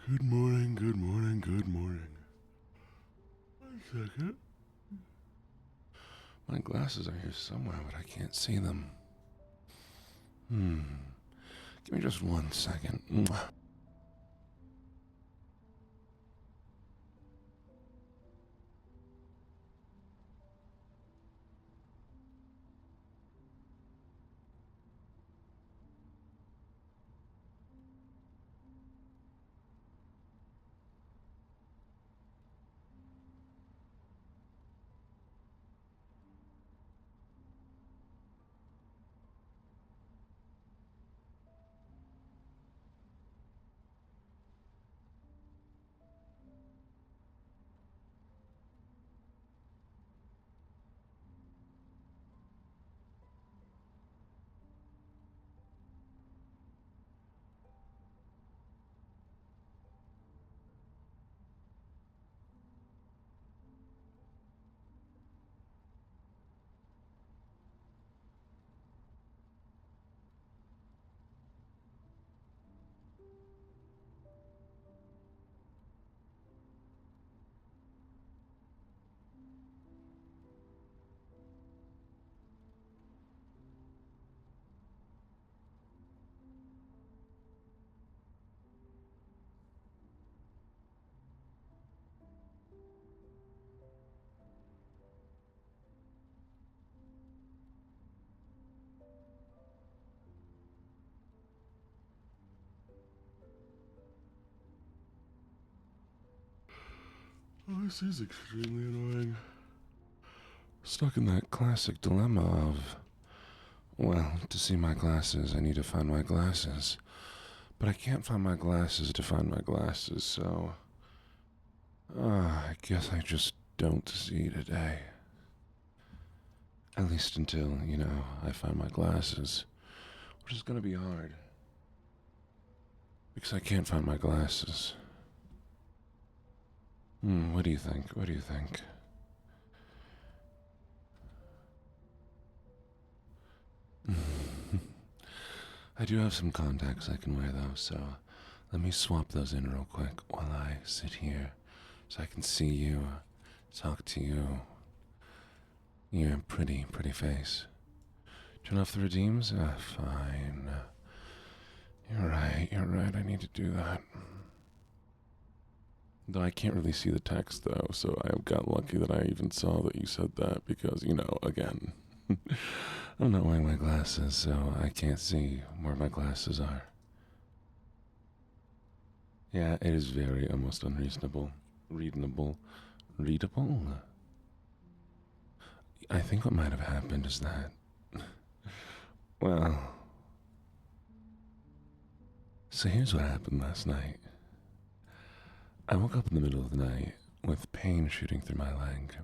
Good morning, good morning, good morning. 1 second. My glasses are here somewhere, but I can't see them. Give me just 1 second. Mwah. Oh, this is extremely annoying. Stuck in that classic dilemma of, well, to see my glasses, I need to find my glasses. But I can't find my glasses to find my glasses, so I guess I just don't see today. At least until, I find my glasses, which is gonna be hard. Because I can't find my glasses. What do you think? What do you think? I do have some contacts I can wear though, so let me swap those in real quick while I sit here so I can see you, talk to you. Your pretty face. Turn off the redeems? Fine. You're right, I need to do that. Though I can't really see the text though, so I got lucky that I even saw that you said that because, again, I'm not wearing my glasses, so I can't see where my glasses are. Yeah, it is very almost unreasonable. Readable. I think what might have happened is that, well, so here's what happened last night. I woke up in the middle of the night with pain shooting through my leg.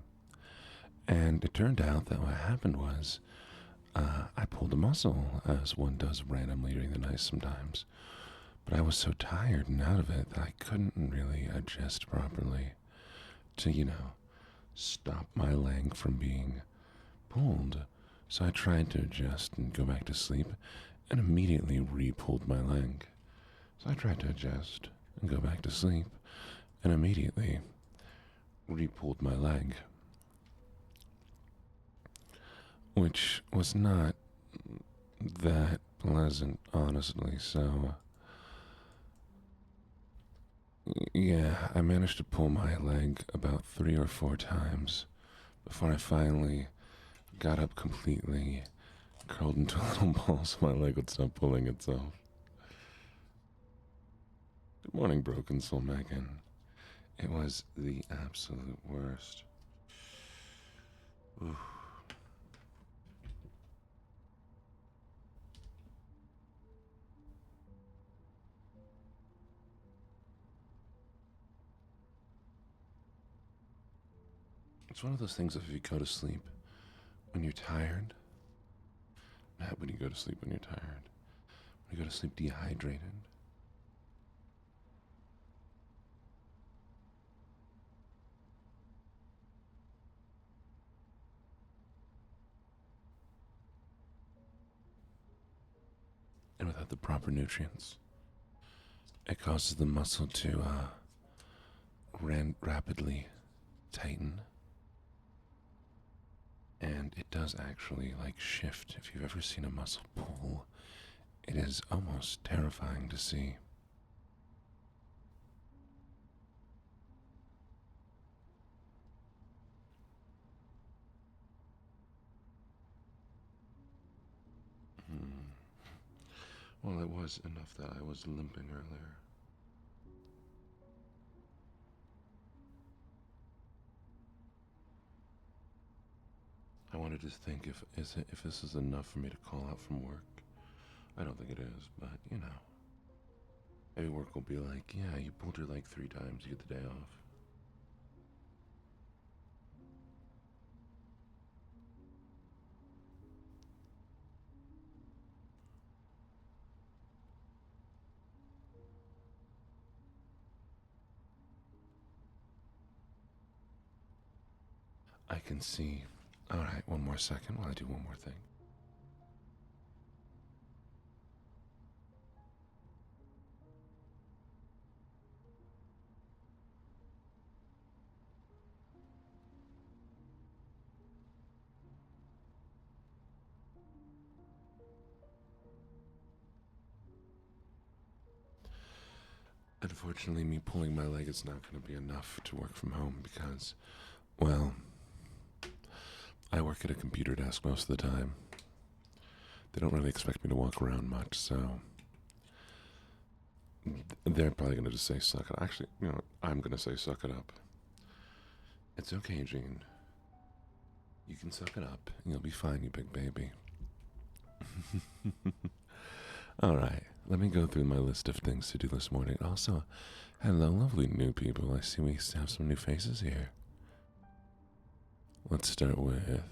And it turned out that what happened was I pulled a muscle, as one does randomly during the night sometimes. But I was so tired and out of it that I couldn't really adjust properly to, stop my leg from being pulled. So I tried to adjust and go back to sleep and immediately re-pulled my leg. So I tried to adjust and go back to sleep and immediately re-pulled my leg. Which was not that pleasant, honestly, so yeah, I managed to pull my leg about 3 or 4 times before I finally got up completely, curled into a little ball so my leg would stop pulling itself. Good morning, Broken Soul Megan. It was the absolute worst. Oof. It's one of those things that if you go to sleep when you're tired, not when you go to sleep when you're tired, when you go to sleep dehydrated, and without the proper nutrients, it causes the muscle to rapidly tighten. And it does actually shift. If you've ever seen a muscle pull, it is almost terrifying to see. Well, it was enough that I was limping earlier. I wanted to think if this is enough for me to call out from work. I don't think it is, but maybe work will be like, yeah, you pulled your leg 3 times, you get the day off. I can see. All right, one more second while I do one more thing. Unfortunately, me pulling my leg is not going to be enough to work from home because, well, I work at a computer desk most of the time. They don't really expect me to walk around much, so they're probably going to just say, suck it. Actually, I'm going to say, suck it up. It's okay, Jean. You can suck it up. You'll be fine, you big baby. All right, let me go through my list of things to do this morning. Also, hello, lovely new people. I see we have some new faces here. Let's start with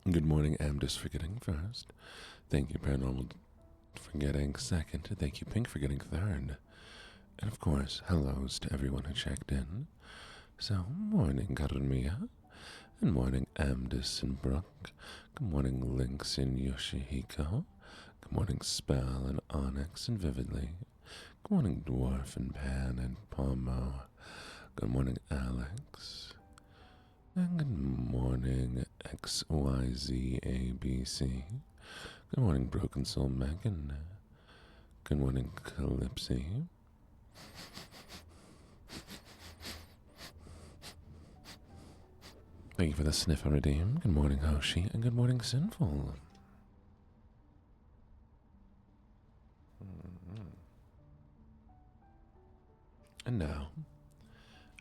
good morning, Amdis for getting first. Thank you, Paranormal, for getting second. Thank you, Pink, for getting third. And of course, hellos to everyone who checked in. So, morning, Garmia. Good morning, Amdis and Brooke. Good morning, Lynx and Yoshihiko. Good morning, Spell and Onyx and Vividly. Good morning, Dwarf and Pan and Pomo. Good morning, Alex. And good morning, XYZABC. Good morning, Broken Soul Megan. Good morning, Calypsy. Thank you for the sniff and redeem. Good morning, Hoshi, and good morning, Sinful. And now,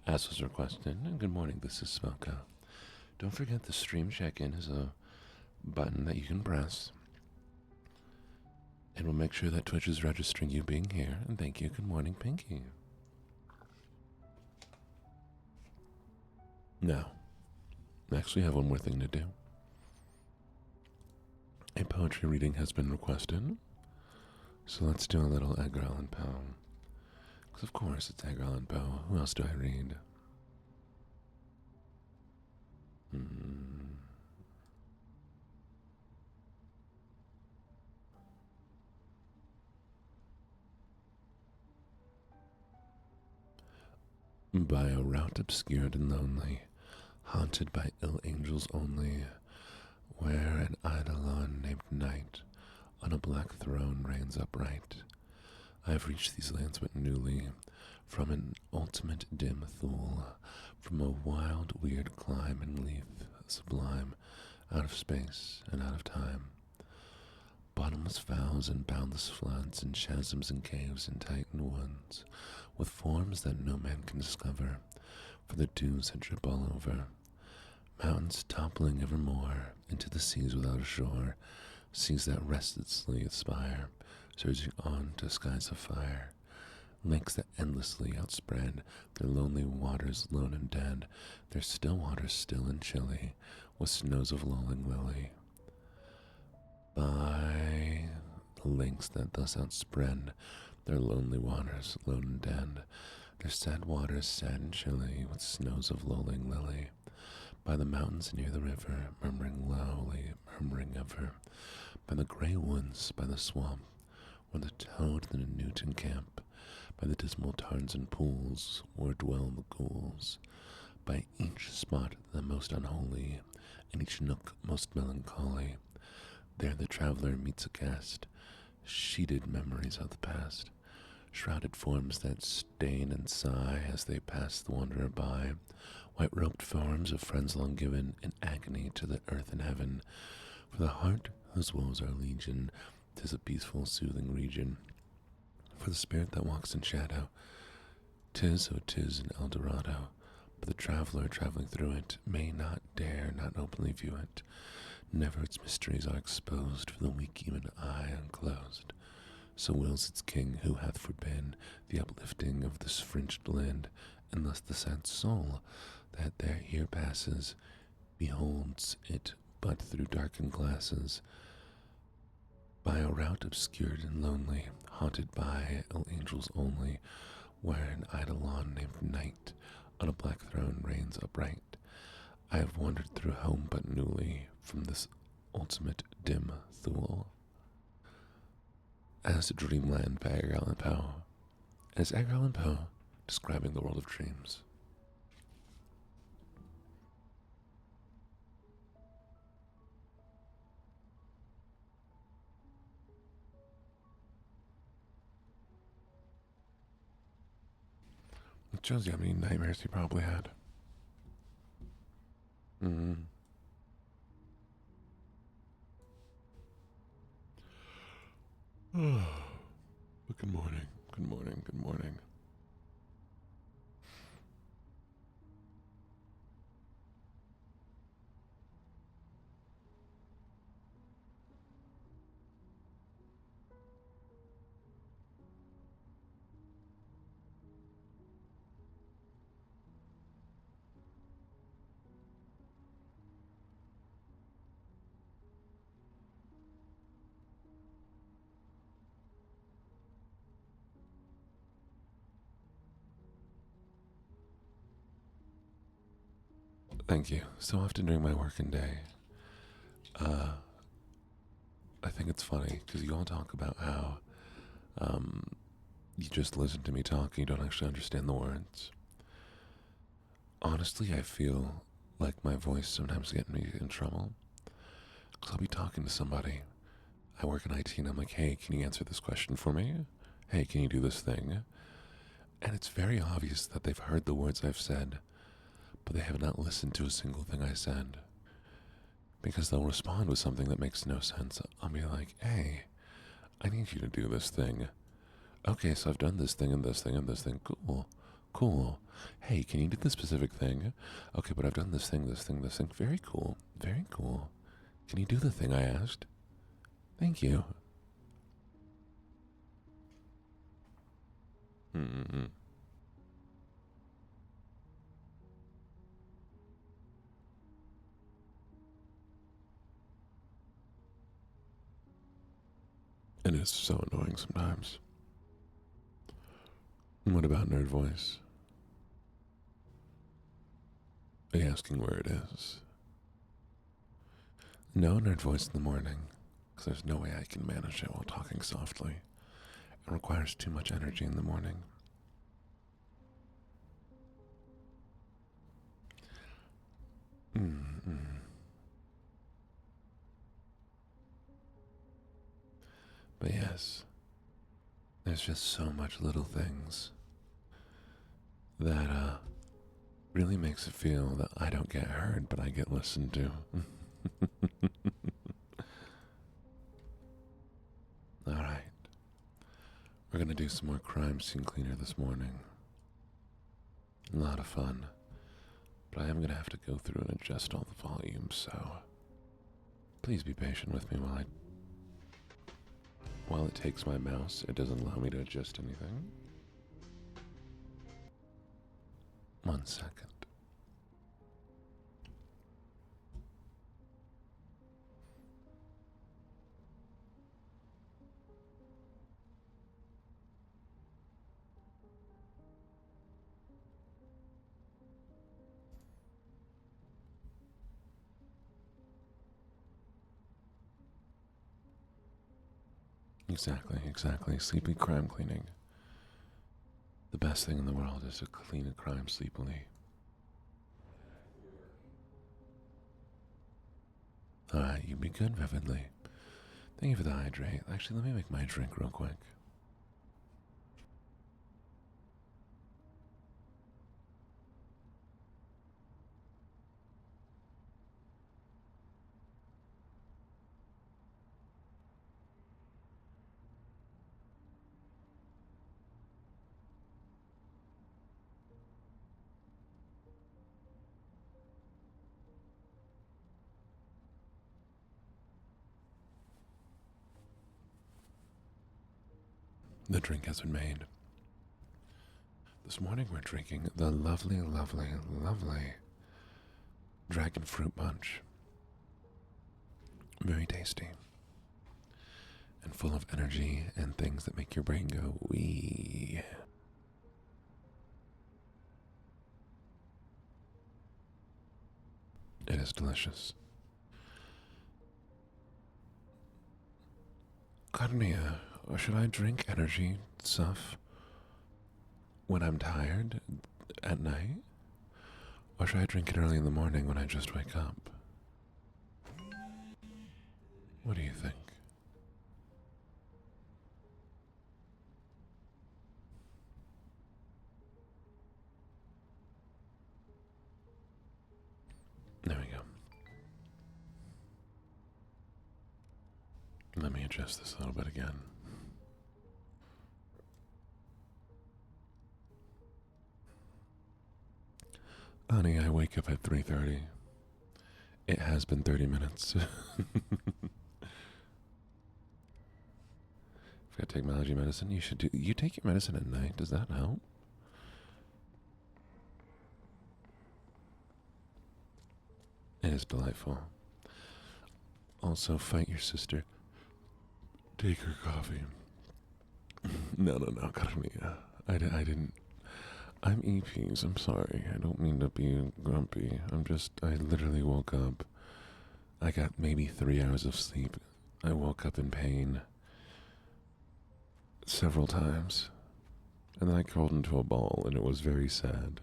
as was requested, and good morning, this is Smoko. Don't forget the stream check-in is a button that you can press. It will make sure that Twitch is registering you being here, and thank you. Good morning, Pinky. Now, I actually have one more thing to do. A poetry reading has been requested, so let's do a little Edgar Allan Poe. Because of course it's Edgar Allan Poe. Who else do I read? By a route obscured and lonely, haunted by ill angels only, where an eidolon named Night on a black throne reigns upright. I have reached these lands but newly, from an ultimate dim Thule, from a wild, weird clime and leaf sublime, out of space and out of time. Bottomless vows and boundless floods, and chasms and caves and titan woods, with forms that no man can discover, for the dews that drip all over. Mountains toppling evermore into the seas without a shore, seas that restlessly aspire, surging on to skies of fire. Lakes that endlessly outspread their lonely waters lone and dead, their still waters still and chilly, with snows of lolling lily. By the lakes that thus outspread their lonely waters lone and dead, their sad waters sad and chilly, with snows of lolling lily. By the mountains near the river, murmuring lowly, murmuring ever. By the grey woods, by the swamp, where the toad and the newt encamp. By the dismal tarns and pools, where dwell the ghouls. By each spot the most unholy, and each nook most melancholy. There the traveler meets aghast, sheeted memories of the past, shrouded forms that stain and sigh as they pass the wanderer by, white-robed forms of friends long given in agony to the earth and heaven. For the heart whose woes are legion, 'tis a peaceful, soothing region. For the spirit that walks in shadow, 'tis, oh 'tis an Eldorado, but the traveler traveling through it may not dare, not openly view it. Never its mysteries are exposed, for the weak human eye unclosed. So wills its king, who hath forbid the uplifting of this fringed land, and thus the sad soul that there here passes beholds it but through darkened glasses. By a route obscured and lonely, haunted by ill angels only, where an eidolon named Night on a black throne reigns upright. I have wandered through home but newly, from this ultimate dim Thule. As a Dreamland by Edgar Allan Poe. As Edgar Allan Poe describing the world of dreams. It shows you how many nightmares he probably had. But good morning, good morning, good morning. Thank you. So often during my working day, uh, I think it's funny because you all talk about how you just listen to me talk and you don't actually understand the words. Honestly, I feel like my voice sometimes gets me in trouble because I'll be talking to somebody. I work in IT and I'm like, hey, can you answer this question for me? Hey, can you do this thing? And it's very obvious that they've heard the words I've said, but they have not listened to a single thing I said. Because they'll respond with something that makes no sense. I'll be like, hey, I need you to do this thing. Okay, so I've done this thing and this thing and this thing. Cool. Cool. Hey, can you do this specific thing? Okay, but I've done this thing, this thing, this thing. Very cool. Very cool. Can you do the thing I asked? Thank you. Mm-hmm. And it's so annoying sometimes. What about nerd voice? Are you asking where it is? No nerd voice in the morning, because there's no way I can manage it while talking softly. It requires too much energy in the morning. Mm-mm. But yes, there's just so much little things that really makes it feel that I don't get heard, but I get listened to. All right, we're gonna do some more crime scene cleaner this morning. A lot of fun, but I am gonna have to go through and adjust all the volumes, so please be patient with me while it takes my mouse. It doesn't allow me to adjust anything. 1 second. Exactly. Sleepy crime cleaning. The best thing in the world is to clean a crime sleepily. Alright, you be good vividly. Thank you for the hydrate. Actually, let me make my drink real quick. The drink has been made. This morning we're drinking the lovely dragon fruit punch. Very tasty. And full of energy and things that make your brain go wee. It is delicious. Carnia, or should I drink energy stuff when I'm tired at night? Or should I drink it early in the morning when I just wake up? What do you think? There we go. Let me adjust this a little bit again. Honey, I wake up at 3:30. It has been 30 minutes. I've got to take my allergy medicine. You take your medicine at night. Does that help? It is delightful. Also, fight your sister. Take her coffee. No, Carmia. I'm EPs. I'm sorry. I don't mean to be grumpy. I literally woke up. I got maybe 3 hours of sleep. I woke up in pain several times. And then I crawled into a ball, and it was very sad.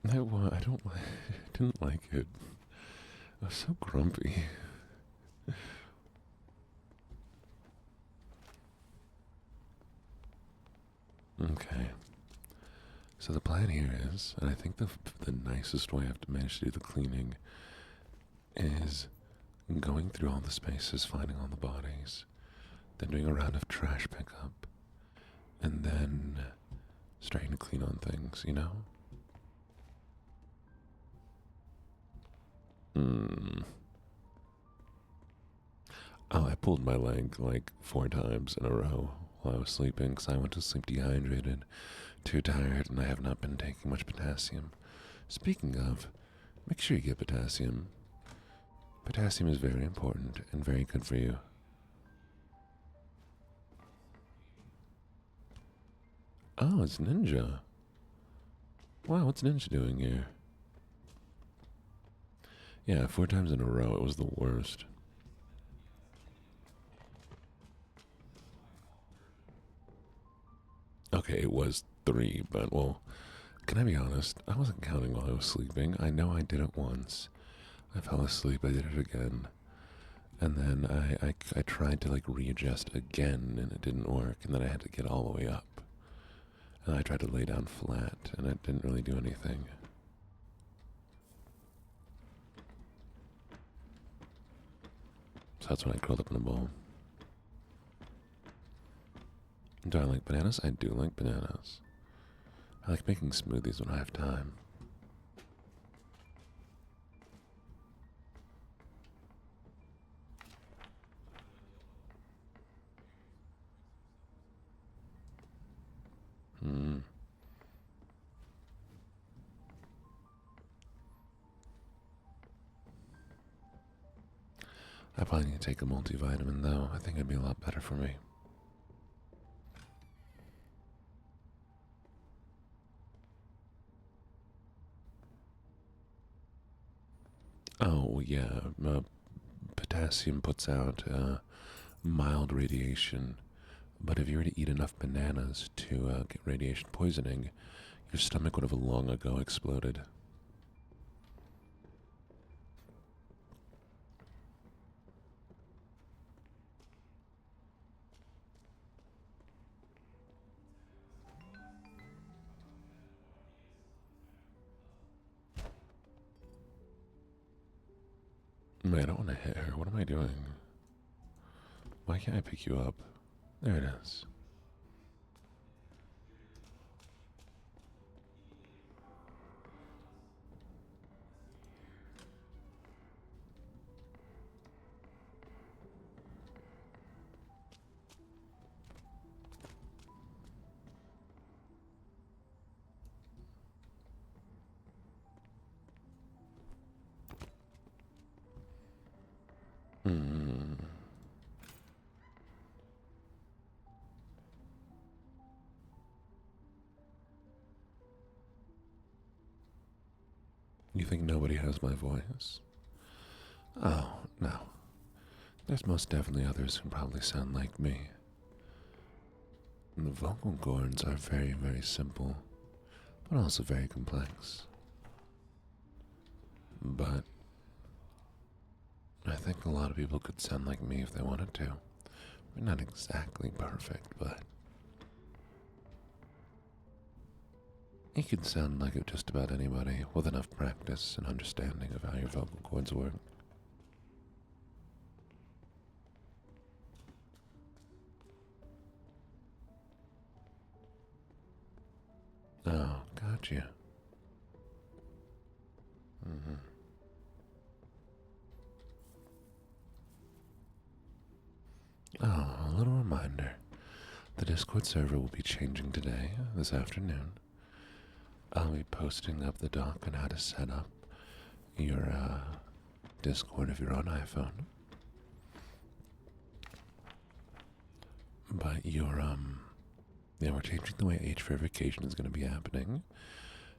I don't, I didn't like it. I was so grumpy. Okay. So the plan here is, and I think the nicest way I've managed to do the cleaning is going through all the spaces, finding all the bodies, then doing a round of trash pickup, and then starting to clean on things, you know? Oh, I pulled my leg like 4 times in a row while I was sleeping because I went to sleep dehydrated, too tired, and I have not been taking much potassium. Speaking of, make sure you get potassium. Potassium is very important and very good for you. Oh, it's Ninja. Wow, what's Ninja doing here? Yeah, 4 times in a row, it was the worst. Okay, it was 3, but well, can I be honest? I wasn't counting while I was sleeping. I know I did it once. I fell asleep, I did it again. And then I tried to like readjust again and it didn't work. And then I had to get all the way up. And I tried to lay down flat and it didn't really do anything. So that's when I curled up in a ball. Do I like bananas? I do like bananas. I like making smoothies when I have time. I probably need to take a multivitamin though. I think it'd be a lot better for me. Oh, yeah. Potassium puts out mild radiation. But if you were to eat enough bananas to get radiation poisoning, your stomach would have long ago exploded. Man, I don't want to hit her. What am I doing? Why can't I pick you up? There it is. Hmm. You think nobody has my voice? Oh, no. There's most definitely others who probably sound like me. And the vocal cords are very, very simple, but also very complex. But I think a lot of people could sound like me if they wanted to. We're not exactly perfect, but you can sound like just about anybody with enough practice and understanding of how your vocal cords work. Oh, gotcha. Mm-hmm. Oh, a little reminder. The Discord server will be changing today, this afternoon. I'll be posting up the doc on how to set up your Discord if you're on iPhone. But we're changing the way age verification is going to be happening,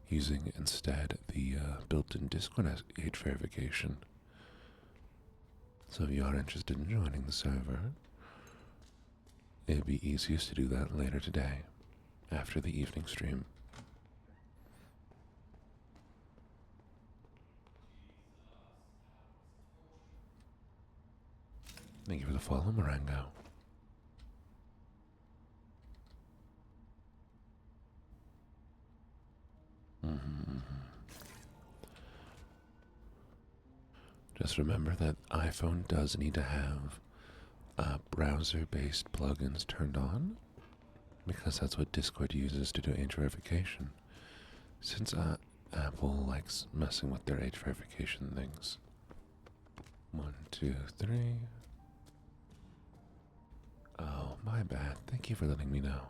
using instead the built-in Discord as age verification. So if you are interested in joining the server, it'd be easiest to do that later today, after the evening stream. Thank you for the follow, Marengo. Just remember that iPhone does need to have browser-based plugins turned on, because that's what Discord uses to do age verification, since Apple likes messing with their age verification things. 1, 2, 3. Oh, my bad. Thank you for letting me know.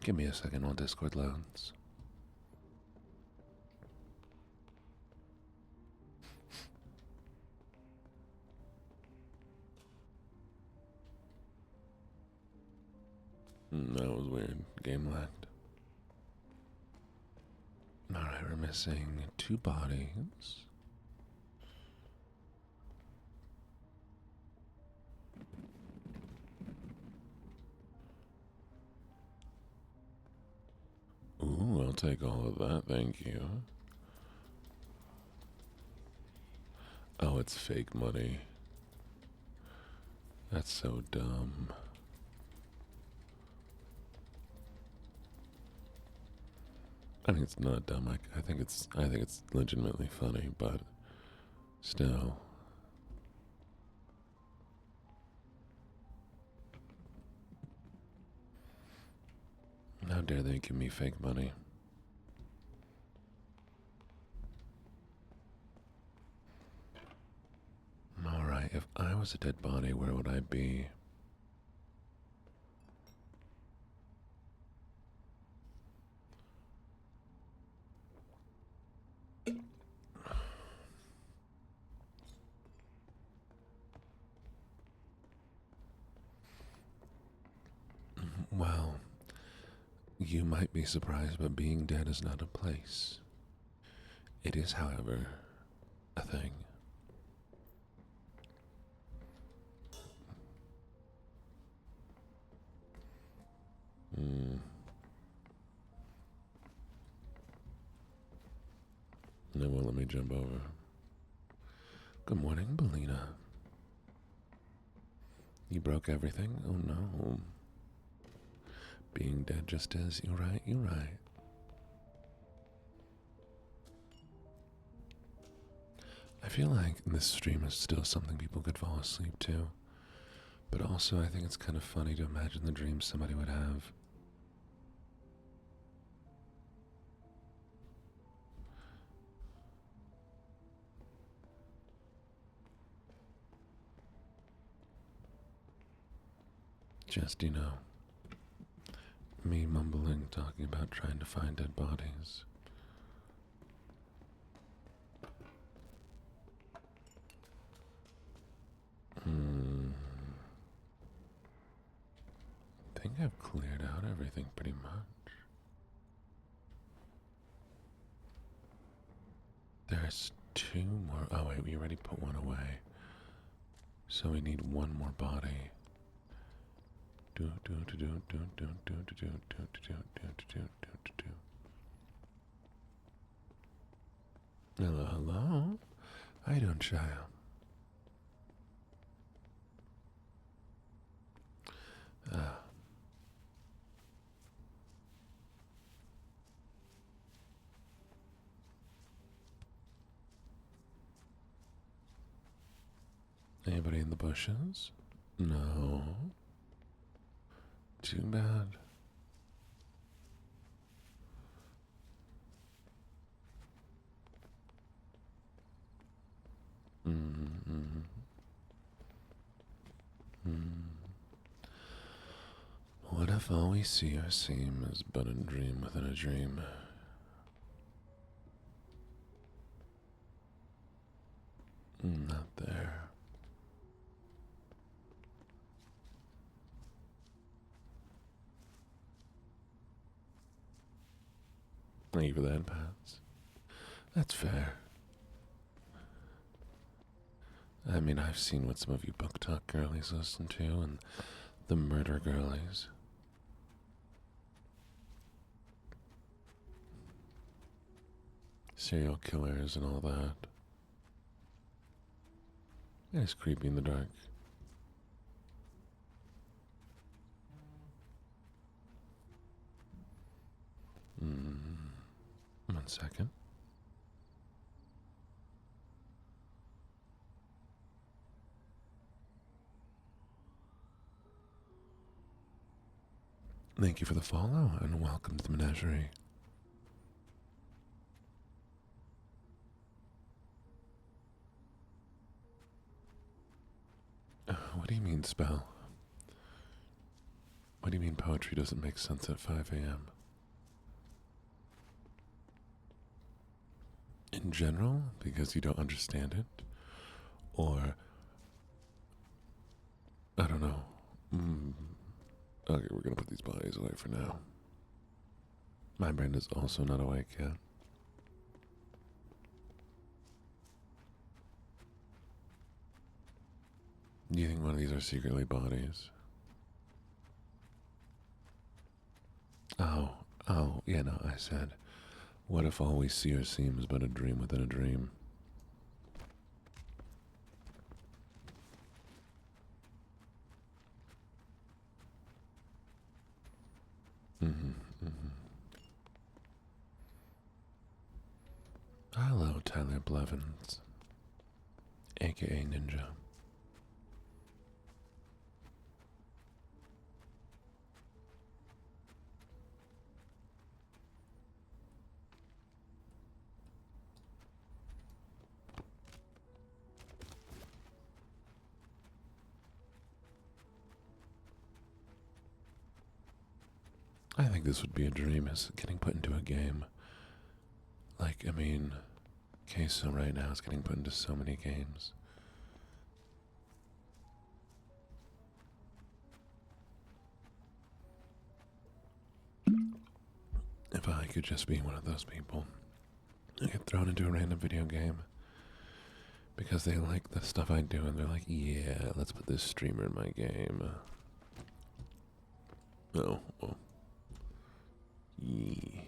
Give me a second while Discord loads. That was weird. Game lagged. Alright, we're missing 2 bodies. Ooh, I'll take all of that, thank you. Oh, it's fake money. That's so dumb. I mean, it's not dumb. I think it's legitimately funny, but still. How dare they give me fake money? Alright, if I was a dead body, where would I be? Well, you might be surprised, but being dead is not a place. It is, however, a thing. They won't let me jump over. Good morning, Belina. You broke everything? Oh no. Being dead just is. You're right, you're right. I feel like this stream is still something people could fall asleep to. But also, I think it's kind of funny to imagine the dreams somebody would have. Just, me mumbling, talking about trying to find dead bodies. I think I've cleared out everything pretty much. There's 2 more. Oh wait, we already put 1 away. So we need 1 more body. Hello, hello. How you doing, child? Anybody in the bushes? No. Too bad. Mm-hmm. Mm. What if all we see or seem is but a dream within a dream? Not there. Thank you for that, Pats. That's fair. I mean, I've seen what some of you book talk girlies listen to, and the murder girlies. Serial killers and all that. It's creepy in the dark. One second. Thank you for the follow and welcome to the menagerie. What do you mean, spell? What do you mean poetry doesn't make sense at 5 a.m.? In general, because you don't understand it? Or, I don't know. Okay, we're gonna put these bodies away for now. My brain is also not awake yet. Do you think one of these are secretly bodies? Oh, yeah, no, I said, what if all we see or seem is but a dream within a dream? Hello, Tyler Blevins, aka Ninja. I think this would be a dream, is getting put into a game. Like, I mean, Queso right now is getting put into so many games. If I could just be one of those people, I get thrown into a random video game because they like the stuff I do and they're like, yeah, let's put this streamer in my game. Oh, well. Yeah.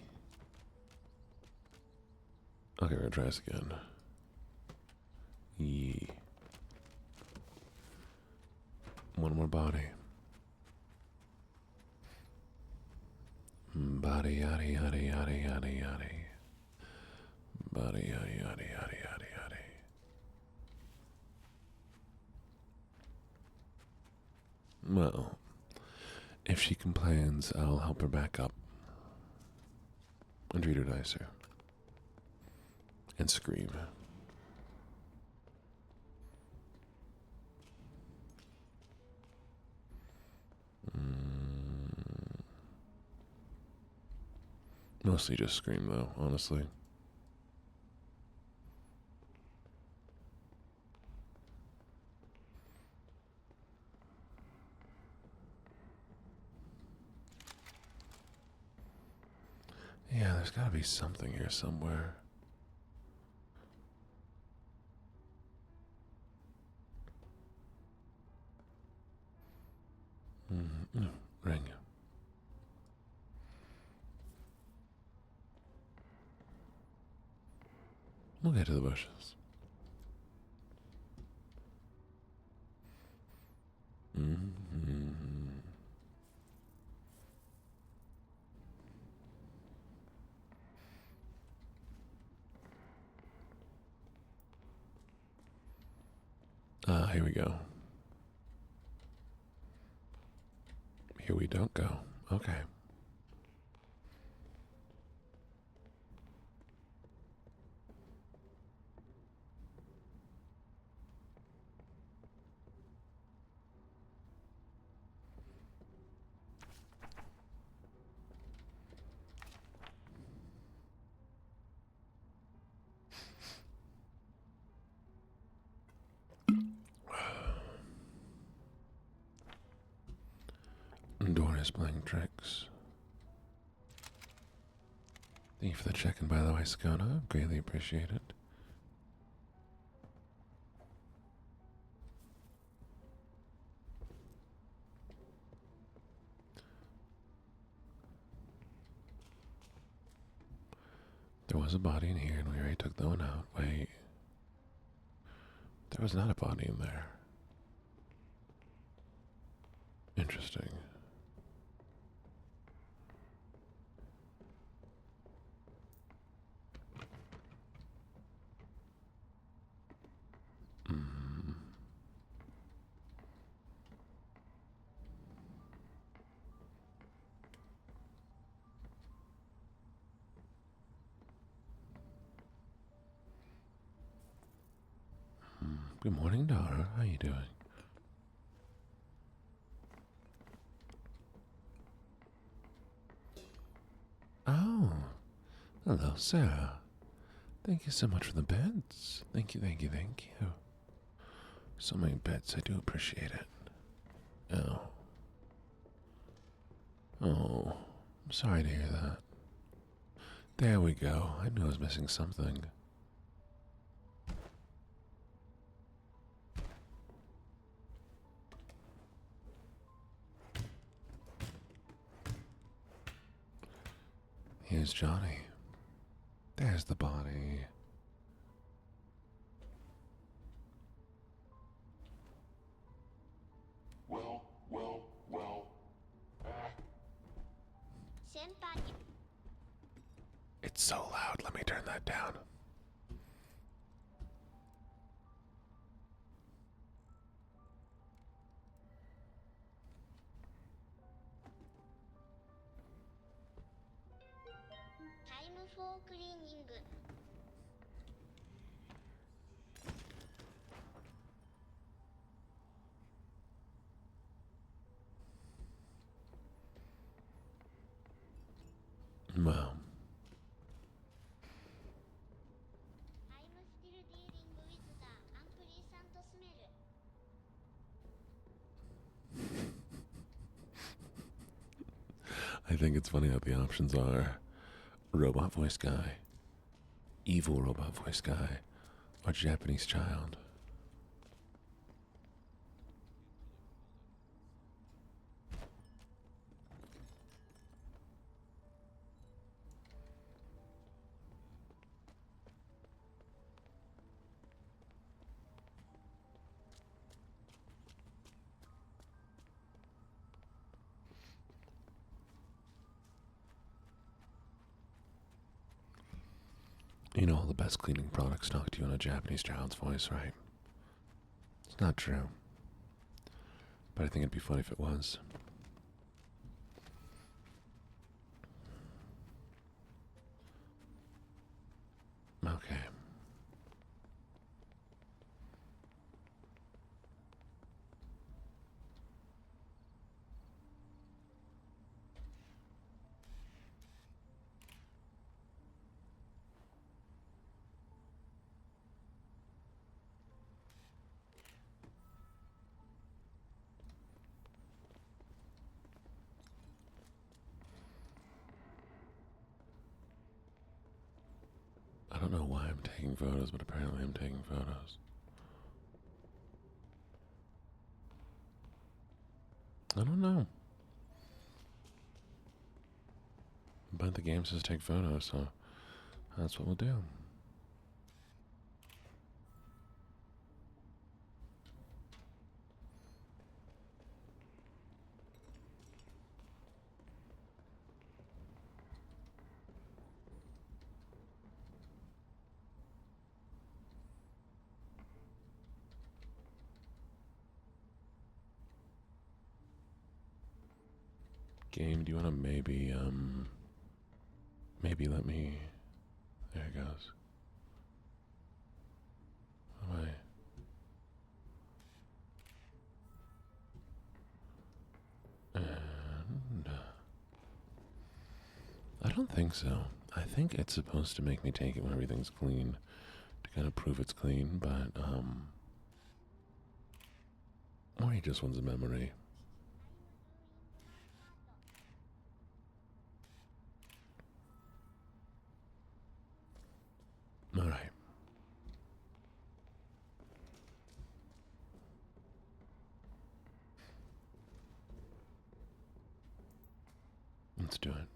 Okay, we're gonna try this again. Yeah. One more body. Body yaddy yaddy yaddy yaddy yaddy. Body yaddy yaddy yaddy yaddy yaddy. Well, if she complains, I'll help her back up. And treat her nicer. And scream. Mostly just scream, though, honestly. Yeah, there's gotta be something here somewhere. Ring. We'll get to the bushes. Here we go. Here we don't go. Okay. voice playing tricks. Thank you for the check-in, by the way, Skona. Greatly appreciate it. There was a body in here, and we already took that one out. Wait. There was not a body in there. Interesting. Good morning, Dara. How you doing? Oh, hello, Sarah. Thank you so much for the beds. Thank you, thank you, thank you. So many beds, I do appreciate it. Oh. Oh, I'm sorry to hear that. There we go. I knew I was missing something. Here's Johnny. There's the body. Well. It's so loud. Let me turn that down. Time for cleaning. Well. I'm still dealing with the unpleasant smell. I think it's funny how the options are robot voice guy, evil robot voice guy, or Japanese child. You know, all the best cleaning products talk to you in a Japanese child's voice, right? It's not true. But I think it'd be funny if it was. Okay. I don't know why I'm taking photos, but apparently I'm taking photos. I don't know. But the game says take photos, so that's what we'll do. Game, do you want to maybe let me... There it goes. Why? And... I don't think so. I think it's supposed to make me take it when everything's clean, to kind of prove it's clean, but, or he just wants a memory. Let's do it.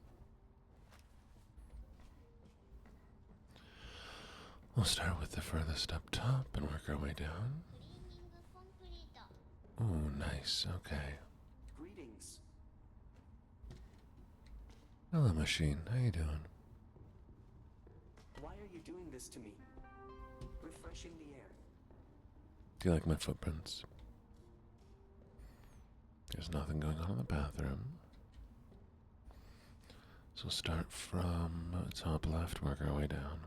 We'll start with the furthest up top and work our way down. Oh, nice. Okay. Greetings. Hello, machine. How you doing? Why are you doing this to me? Refreshing the air. Do you like my footprints? There's nothing going on in the bathroom. So start from top left, work our way down.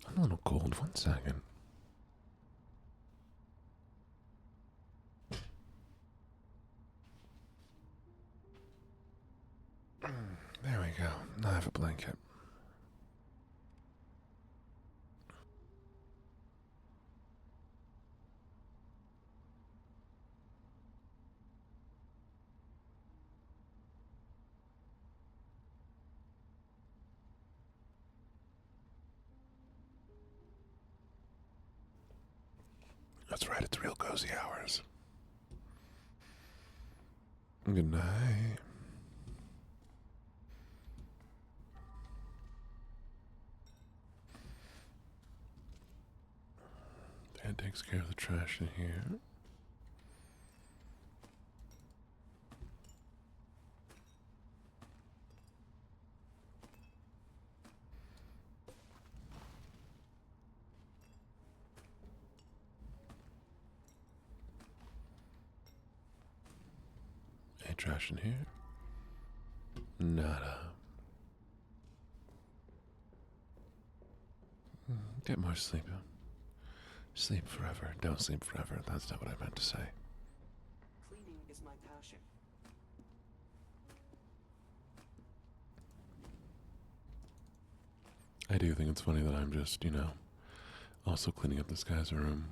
I'm a little cold. 1 second. There we go. Now I have a blanket. That's right, it's real cozy hours. Good night. Dad takes care of the trash in here. Any trash in here? Nada. Get more sleep. Sleep forever. Don't sleep forever. That's not what I meant to say. Cleaning is my passion. I do think it's funny that I'm just, also cleaning up this guy's room.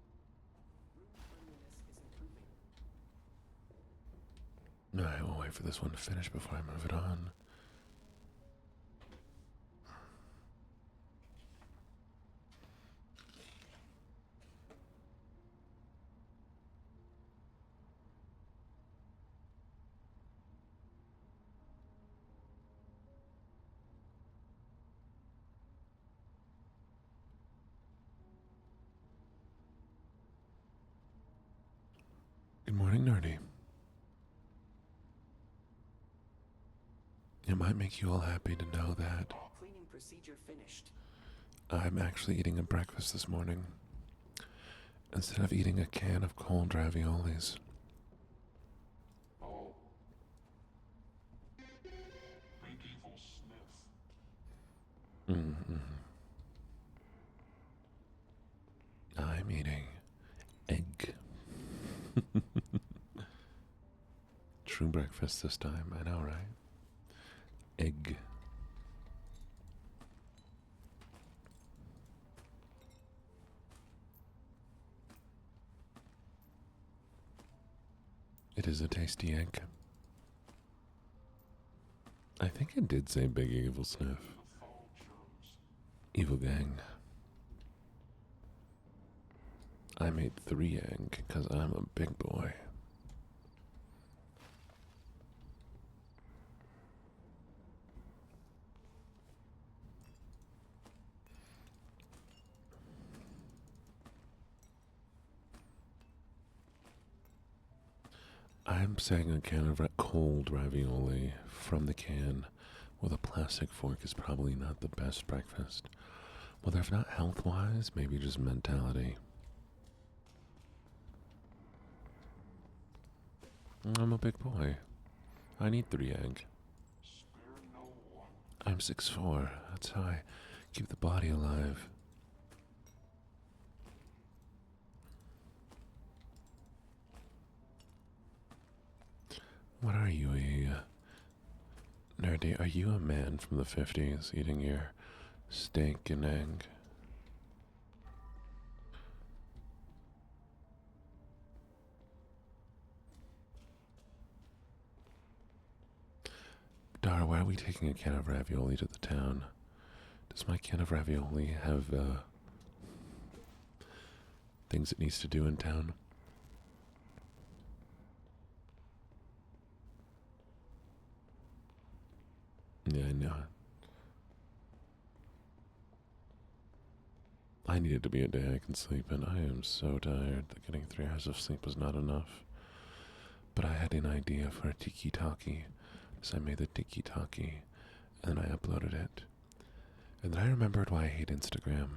Cleanliness is improving. Alright, we'll wait for this one to finish before I move it on. Good morning, Nerdy. It might make you all happy to know that Cleaning procedure finished. I'm actually eating a breakfast this morning instead of eating a can of cold raviolis. Oh. Big Evil Smith. I'm eating egg. True breakfast this time, I know, right? Egg. It is a tasty egg. I think it did say Big Evil Sniff. Vultures. Evil Gang. I made 3 egg because I'm a big boy. I'm saying a can of cold ravioli from the can with a plastic fork is probably not the best breakfast. Whether if not health-wise, maybe just mentality. I'm a big boy. I need 3 eggs. Spare no one. I'm 6'4". That's how I keep the body alive. What are you, nerdy? Are you a man from the 50s eating your steak and egg? Dar, why are we taking a can of ravioli to the town? Does my can of ravioli have things it needs to do in town? Yeah, I know. I needed to be a day I can sleep in. I am so tired that getting 3 hours of sleep was not enough. But I had an idea for a tiki-taki, so I made the tiki-taki, and I uploaded it. And then I remembered why I hate Instagram.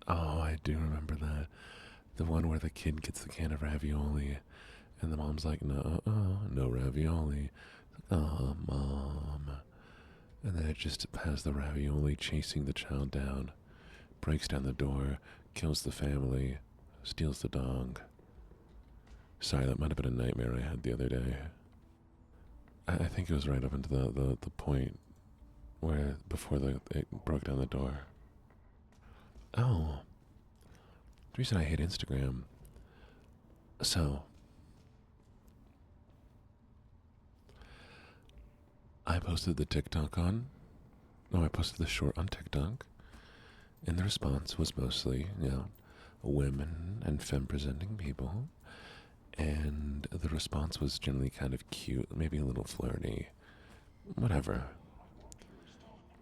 Oh, I do remember that. The one where the kid gets the can of ravioli, and the mom's like, no, no ravioli. Oh, Mom. And then it just has the ravioli chasing the child down, breaks down the door, kills the family, steals the dog. Sorry, that might have been a nightmare I had the other day. I think it was right up into the point where, before it broke down the door. Oh. The reason I hate Instagram. So, I posted the TikTok on. No, I posted the short on TikTok. And the response was mostly, women and femme-presenting people. And the response was generally kind of cute, maybe a little flirty. Whatever.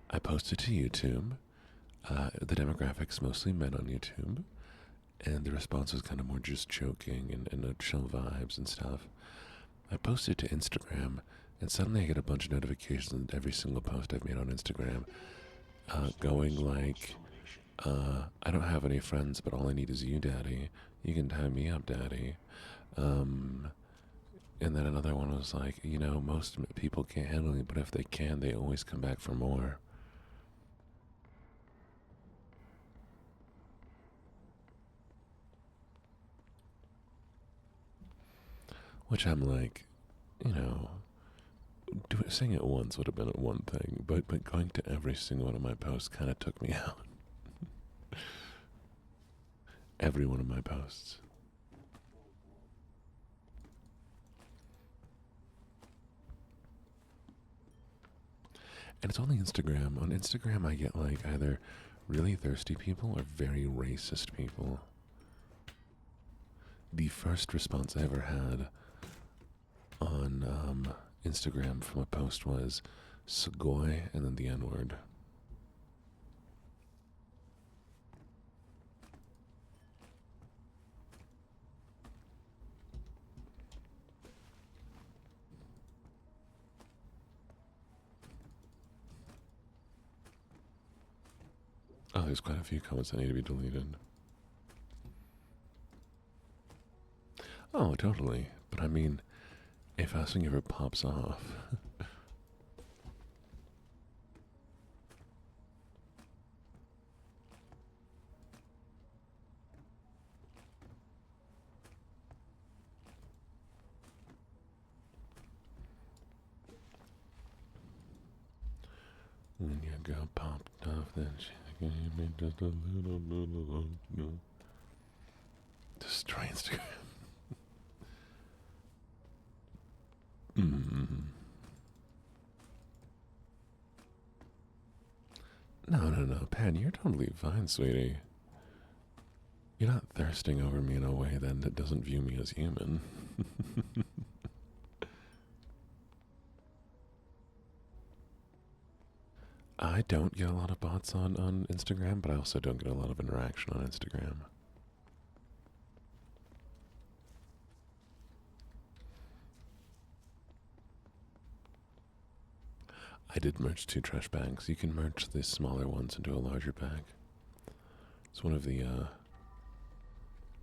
I posted to YouTube. The demographics mostly men on YouTube. And the response was kind of more just joking and chill vibes and stuff. I posted to Instagram, and suddenly I get a bunch of notifications on every single post I've made on Instagram, going like, I don't have any friends, but all I need is you, Daddy. You can tie me up, Daddy. And then another one was like, most people can't handle me, but if they can, they always come back for more. Which I'm like, saying it once would have been one thing, but going to every single one of my posts kind of took me out. Every one of my posts. And it's only Instagram. On Instagram, I get like either really thirsty people or very racist people. The first response I ever had on Instagram from a post was Sugoi and then the N-word. Oh, there's quite a few comments that need to be deleted. Oh, totally. But I mean, if something ever pops off. When your girl popped off, then she gave me just a little. Destroy Instagram. No, Pan, you're totally fine, sweetie. You're not thirsting over me in a way that doesn't view me as human. I don't get a lot of bots on Instagram, but I also don't get a lot of interaction on Instagram. I did merge 2 trash bags. You can merge the smaller ones into a larger bag. It's one of the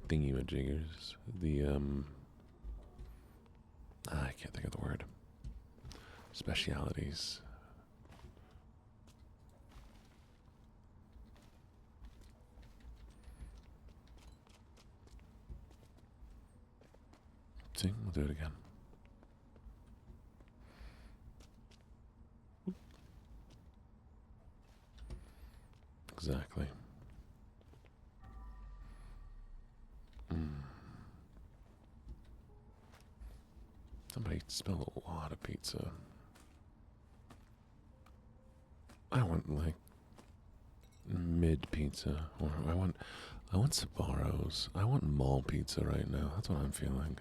thingy-majiggers. The I can't think of the word. Specialities. See, we'll do it again. Exactly. Somebody spilled a lot of pizza. I want like mid pizza, or I want Sbarro's. I want mall pizza right now. That's what I'm feeling.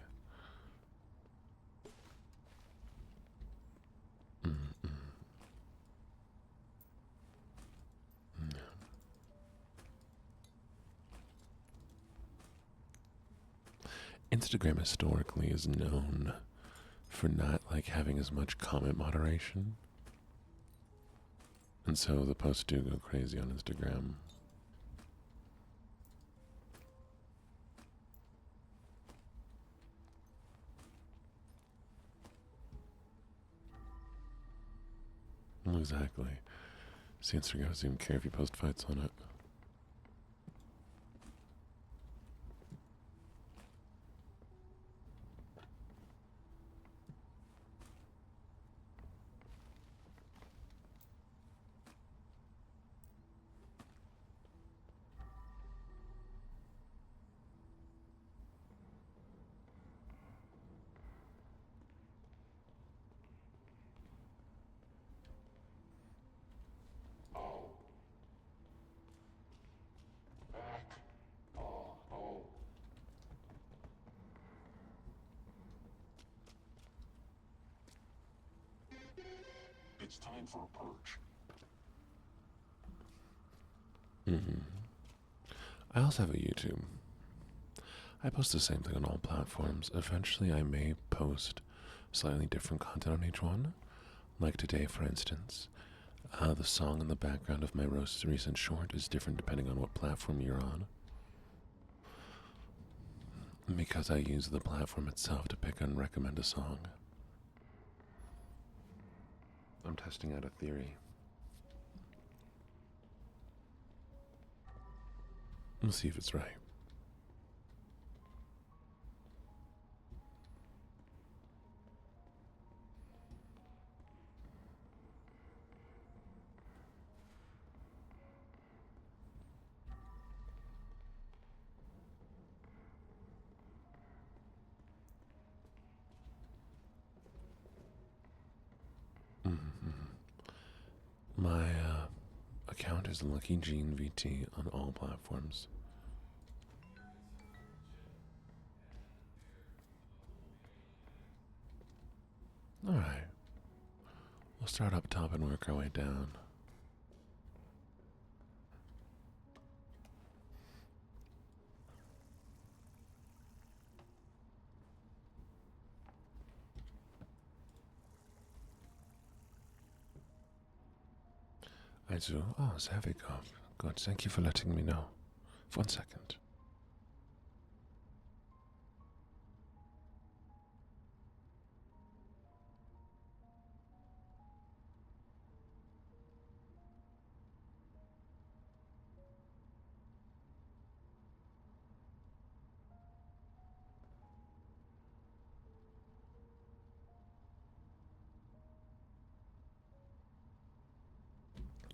Instagram historically is known for not like having as much comment moderation. And so the posts do go crazy on Instagram. Exactly. See, Instagram doesn't even care if you post fights on it. It's time for a purge. I also have a YouTube. I post the same thing on all platforms. Eventually, I may post slightly different content on each one. Like today, for instance, the song in the background of my recent short is different depending on what platform you're on. Because I use the platform itself to pick and recommend a song. I'm testing out a theory. We'll see if it's right. My account is LuckyJene VT on all platforms. Alright. We'll start up top and work our way down. I do. Oh, Zavikov. Good. Thank you for letting me know. 1 second.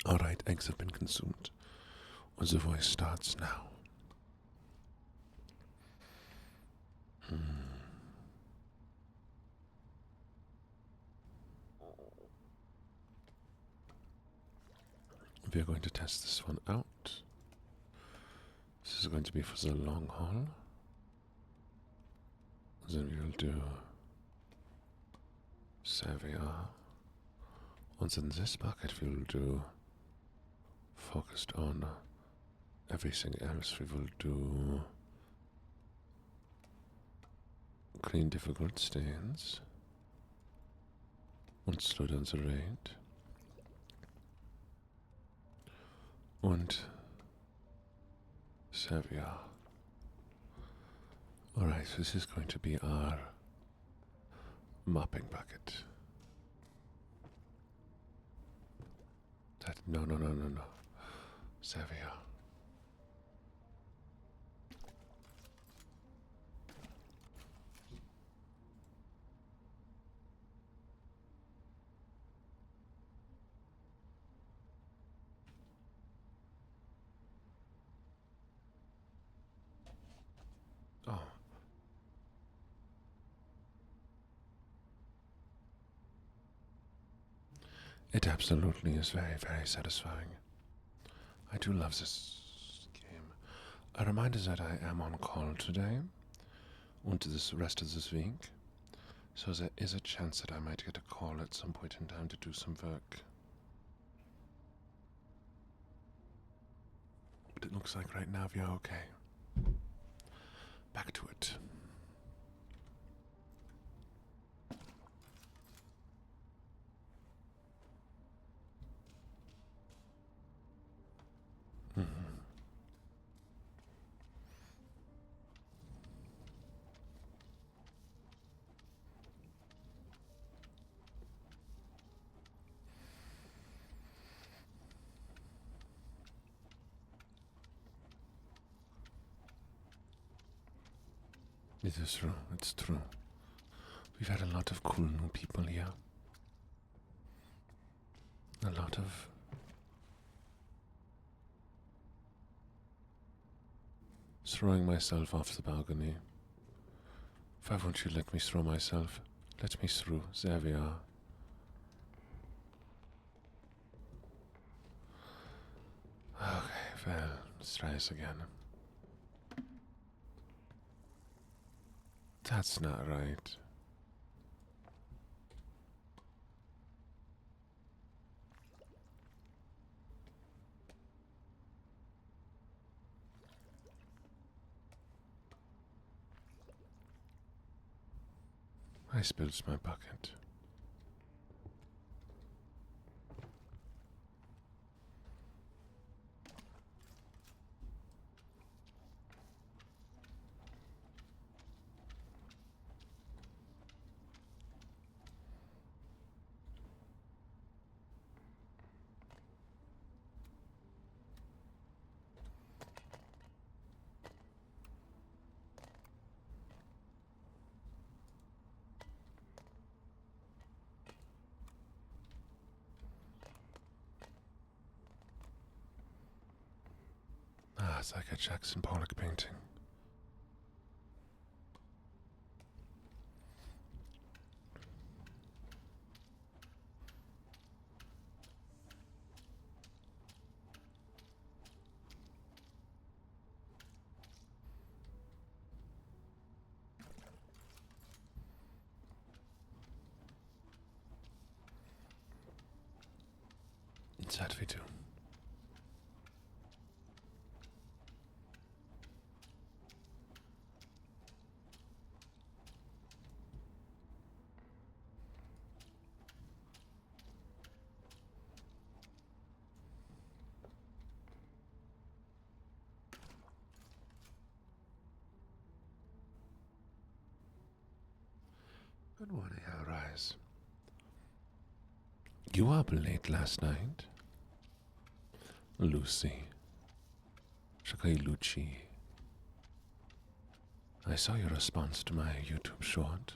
Alright, eggs have been consumed. The voice starts now. We are going to test this one out. This is going to be for the long haul. Then we will do Savia. And in this bucket we will do focused on everything else, we will do clean difficult stains und slow down the rate und Sevilla. Alright, so this is going to be our mopping bucket. No. Sevilla. Oh. It absolutely is very, very satisfying. I do love this game. A reminder that I am on call today and the rest of this week, so there is a chance that I might get a call at some point in time to do some work. But it looks like right now we are okay. Back to it. It is true, it's true. We've had a lot of cool new people here. A lot of throwing myself off the balcony. Why won't you let me throw myself? Let me through. There we are. Okay, well, let's try this again. That's not right. I spilled my bucket. Ah, it's like a Jackson Pollock painting. It's that we do. Good morning, how rise. You were up late last night? Lucy. Shakai Luci. I saw your response to my YouTube short.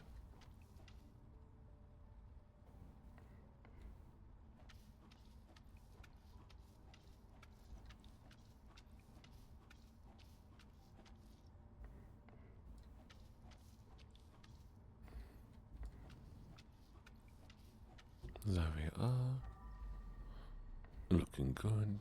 There we are. Looking good.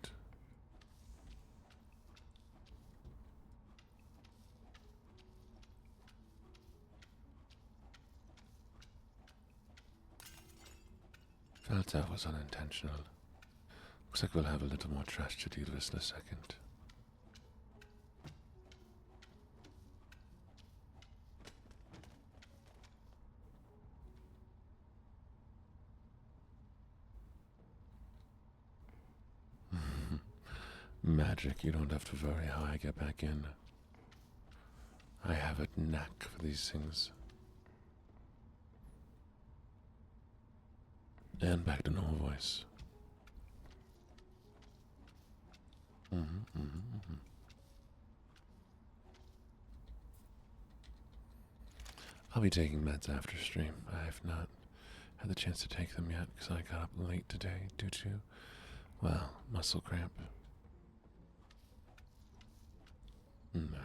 Felt that was unintentional. Looks like we'll have a little more trash to deal with in a second. Magic, you don't have to worry how I get back in. I have a knack for these things. And back to normal voice. I'll be taking meds after stream. I have not had the chance to take them yet because I got up late today due to, well, muscle cramp. No, yeah.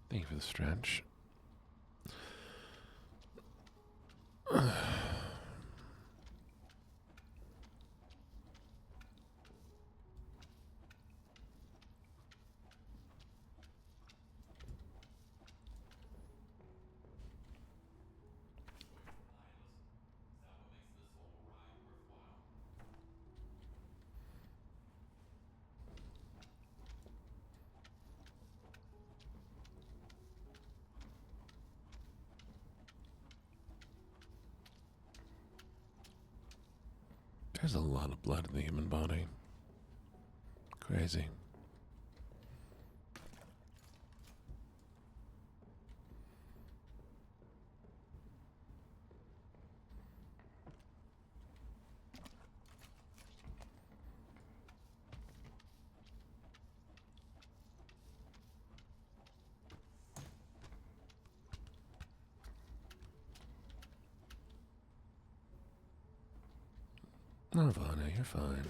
Thank you for the stretch. There's a lot of blood in the human body. Crazy. Nirvana, you're fine.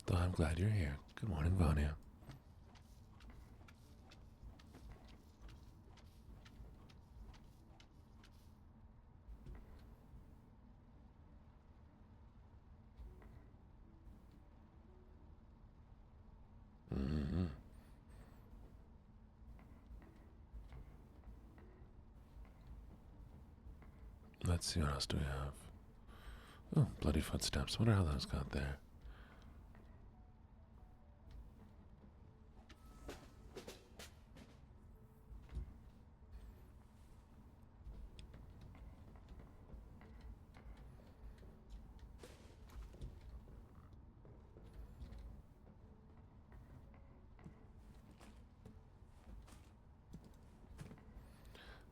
Though I'm glad you're here. Good morning, Vanya. Let's see, what else do we have? Oh, bloody footsteps. Wonder how those got there.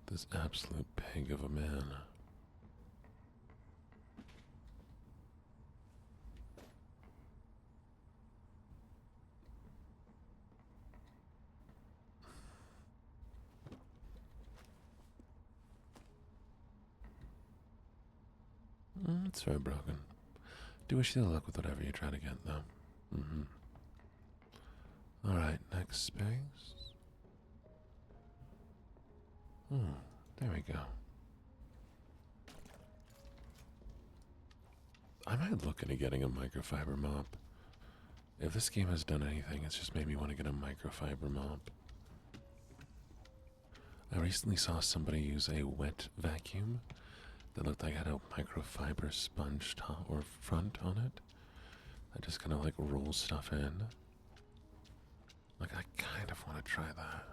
This absolute pig of a man. It's very broken. Do wish you the luck with whatever you try to get, though. Alright, next space. There we go. I might look into getting a microfiber mop. If this game has done anything, it's just made me want to get a microfiber mop. I recently saw somebody use a wet vacuum that looked like it had a microfiber sponge top or front on it. I just kind of like roll stuff in. Like, I kind of want to try that.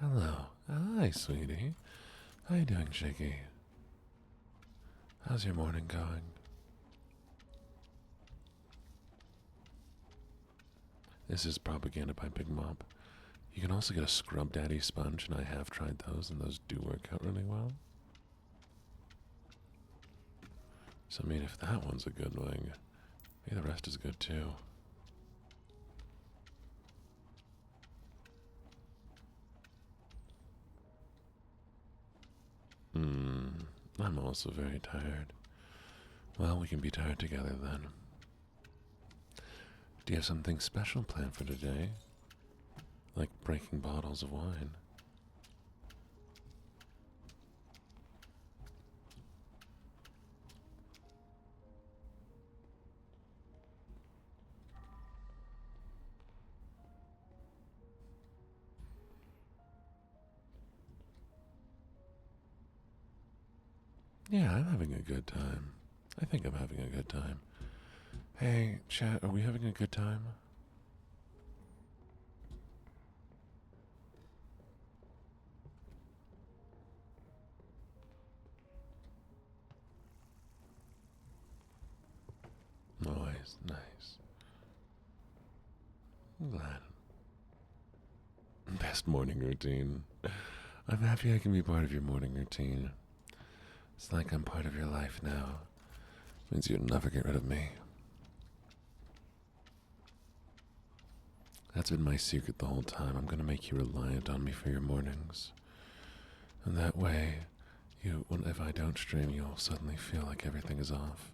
Hello. Hi, sweetie. How you doing, Shaky? How's your morning going? This is propaganda by Big Mob. You can also get a Scrub Daddy sponge, and I have tried those, and those do work out really well. So, I mean, if that one's a good wing, maybe the rest is good too. I'm also very tired. Well, we can be tired together then. Do you have something special planned for today? Like breaking bottles of wine? Yeah, I'm having a good time. I think I'm having a good time. Hey, chat, are we having a good time? Nice, nice. I'm glad. Best morning routine. I'm happy I can be part of your morning routine. It's like I'm part of your life now. Means you'll never get rid of me. That's been my secret the whole time. I'm gonna make you reliant on me for your mornings. And that way, if I don't stream, you'll suddenly feel like everything is off.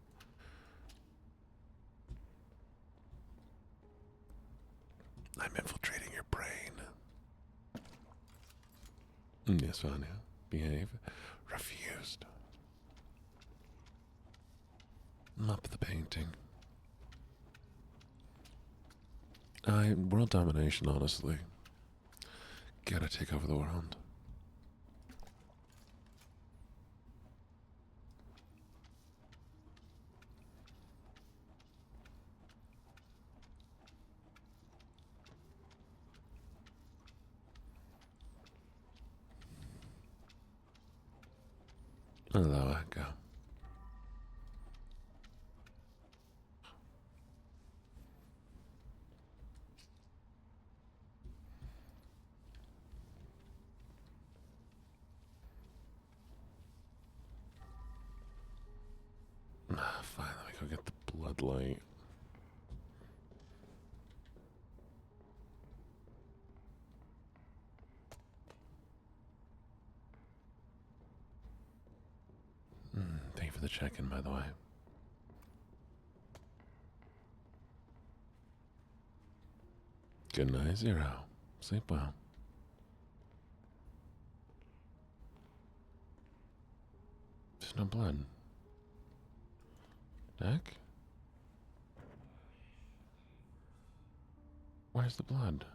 I'm infiltrating your brain. Yes, Vanya. Behave. Refused. Mop the painting. World domination, honestly. Gotta take over the world. Hello, Echo. Fine, let me go get the bloodlight. Thank you for the check-in, by the way. Good night, Zero. Sleep well. There's no blood. Deck? Where's the blood?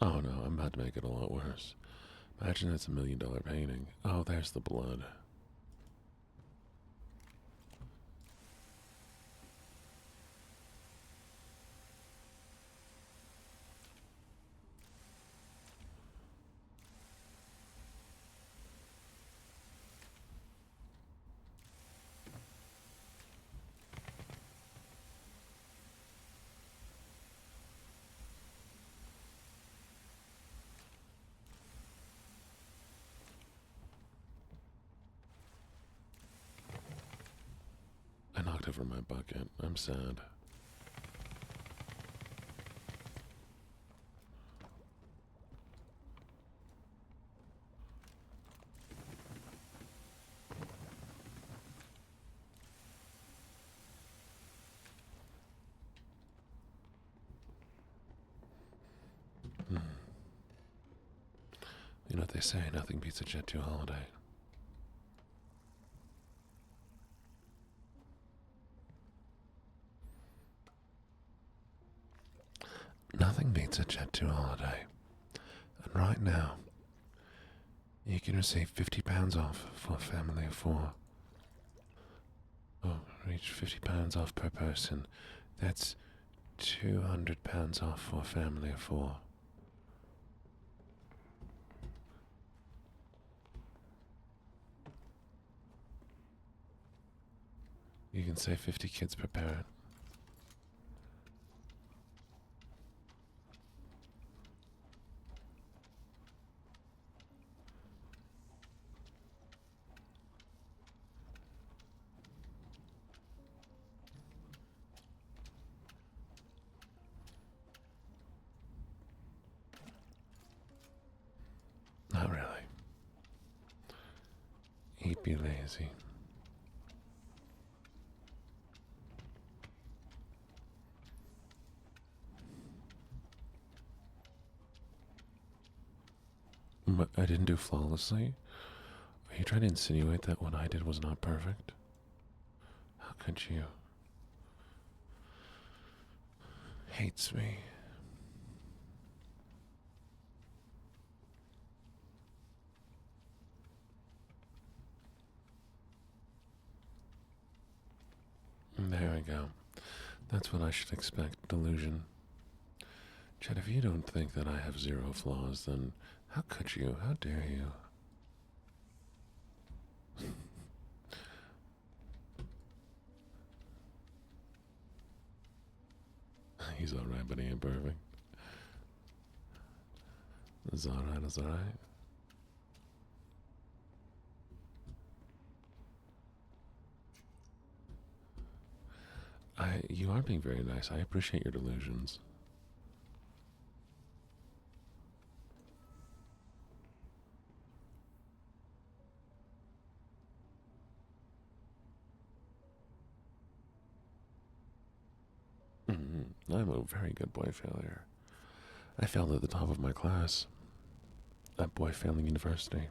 Oh no, I'm about to make it a lot worse. Imagine it's $1 million painting. Oh, there's the blood. I knocked over my bucket. I'm sad. You know what they say, nothing beats a Jet 2 holiday. Nothing beats a Jet 2 holiday. And right now, You can receive 50 pounds off for a family of 4. Oh, reach 50 pounds off per person. That's 200 pounds off for a family of 4. You can save 50 kids per parent. Not really. He'd be lazy. But I didn't do flawlessly? Are you trying to insinuate that what I did was not perfect? How could you? Hates me. There we go. That's what I should expect, delusion. Chad, if you don't think that I have 0 flaws, then how could you? How dare you? He's alright, but he ain't perfect. It's alright, it's alright. You are being very nice. I appreciate your delusions. I'm a very good boy failure. I failed at the top of my class. At boy failing university.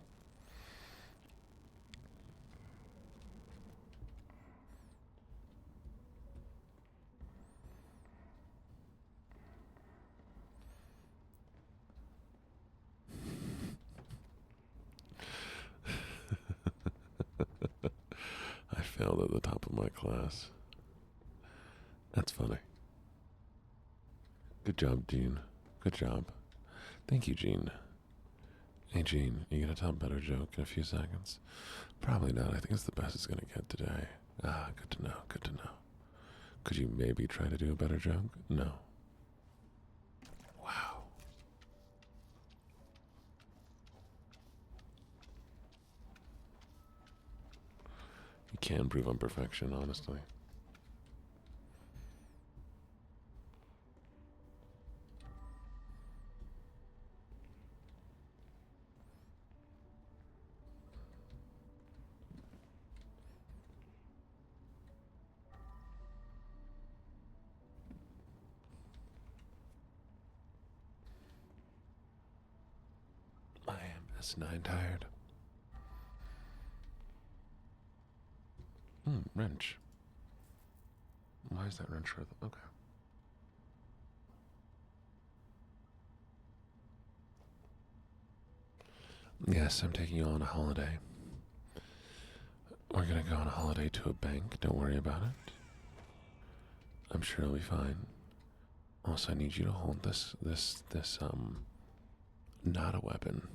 I failed at the top of my class. That's funny. Good job, Gene. Good job. Thank you, Gene. Hey, Gene, you gonna tell a better joke in a few seconds? Probably not. I think it's the best it's gonna get today. Ah, good to know. Good to know. Could you maybe try to do a better joke? No. Wow. You can improve on perfection, honestly. I am S9 tired. Wrench. Why is that wrench for the... Okay. Yes, I'm taking you on a holiday. We're gonna go on a holiday to a bank. Don't worry about it. I'm sure it'll be fine. Also, I need you to hold this, not a weapon.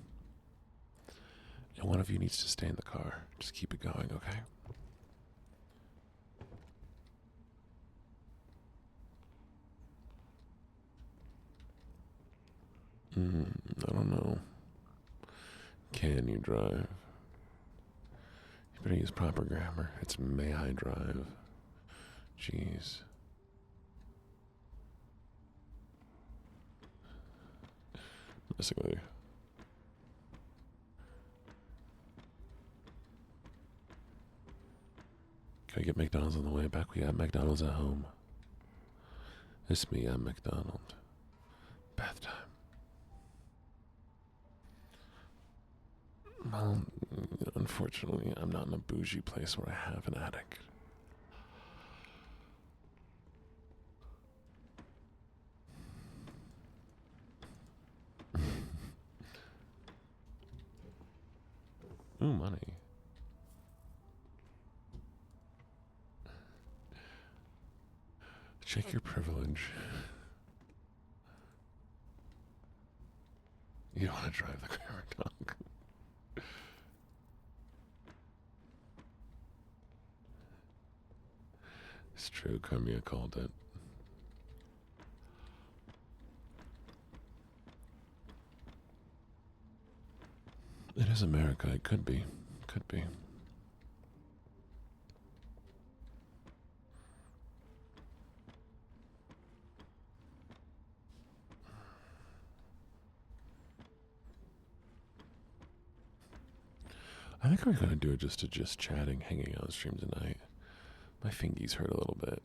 And one of you needs to stay in the car. Just keep it going, okay? I don't know. Can you drive? You better use proper grammar. It's may I drive. Jeez. Basically. Can I get McDonald's on the way back? We got McDonald's at home. It's me, I'm McDonald. Bath time. Well, unfortunately, I'm not in a bougie place where I have an attic. Ooh, money. Check your privilege. You don't want to drive the car dog. It's true, Kamiya called it. It is America. It could be. Could be. I think we're gonna do it just chatting, hanging out stream tonight. My fingies hurt a little bit.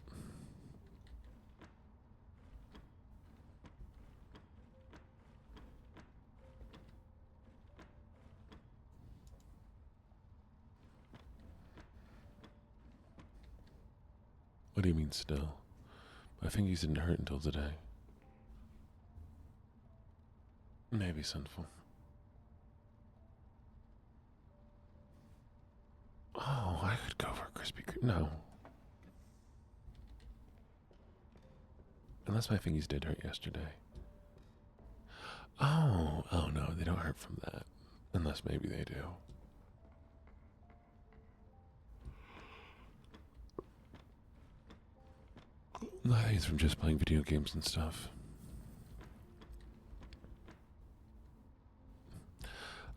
What do you mean still? My fingies didn't hurt until today. Maybe sinful. Oh, I could go for a Krispy Kreme. No. Unless my fingies did hurt yesterday. Oh no, they don't hurt from that. Unless maybe they do. I think it's from just playing video games and stuff.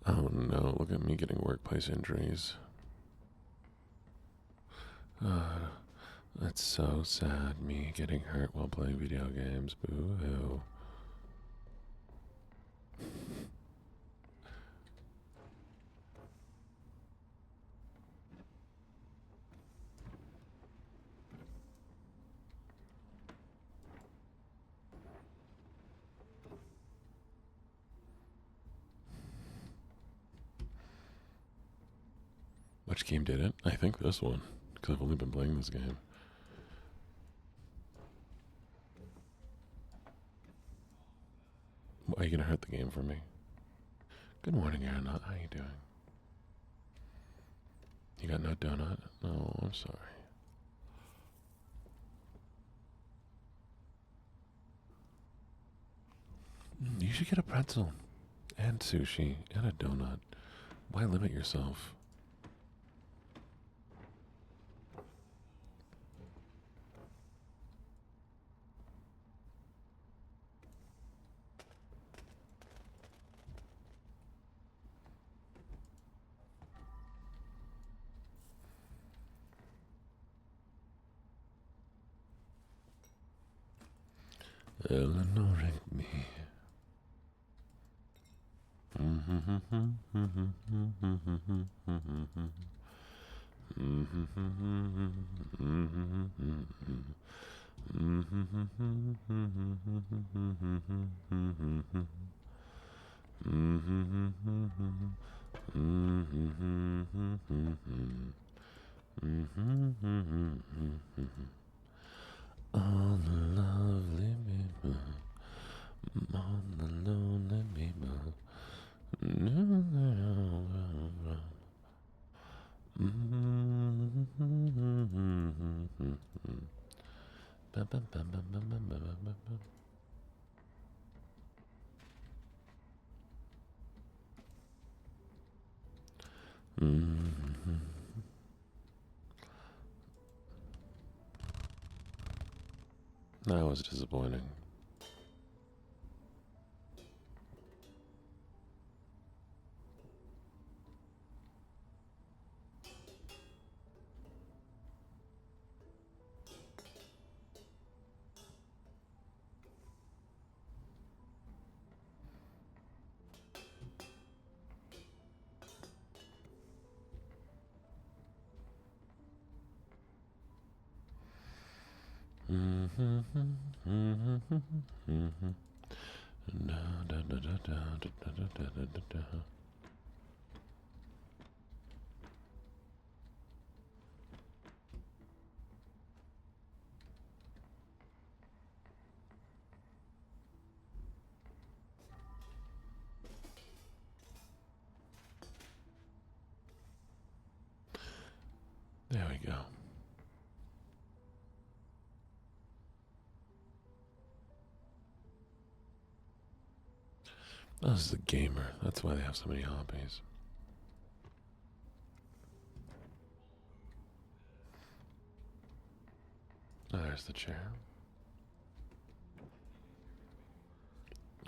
Oh no, look at me getting workplace injuries. That's so sad, me getting hurt while playing video games. Boo-hoo. Which game did it? I think this one, because I've only been playing this game. Are you gonna hurt the game for me? Good morning, Aeronaut. How you doing? You got no donut? No, I'm sorry. You should get a pretzel and sushi and a donut. Why limit yourself? Eleanor me. All the lovely people, all the lonely people. That was disappointing. There we go. Oh, this is a gamer. That's why they have so many hobbies. There's the chair.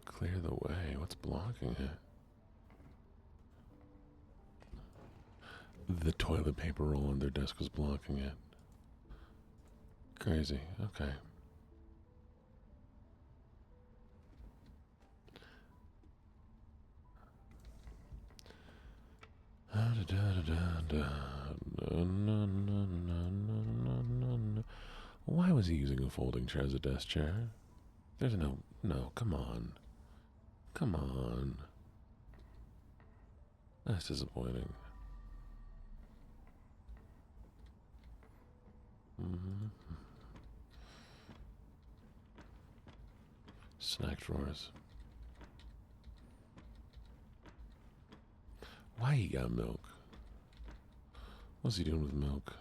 Clear the way. What's blocking it? The toilet paper roll on their desk was blocking it. Crazy. Okay. Why was he using a folding chair as a desk chair? There's no, come on. Come on. That's disappointing. Snack drawers. Why he got milk? What's he doing with milk?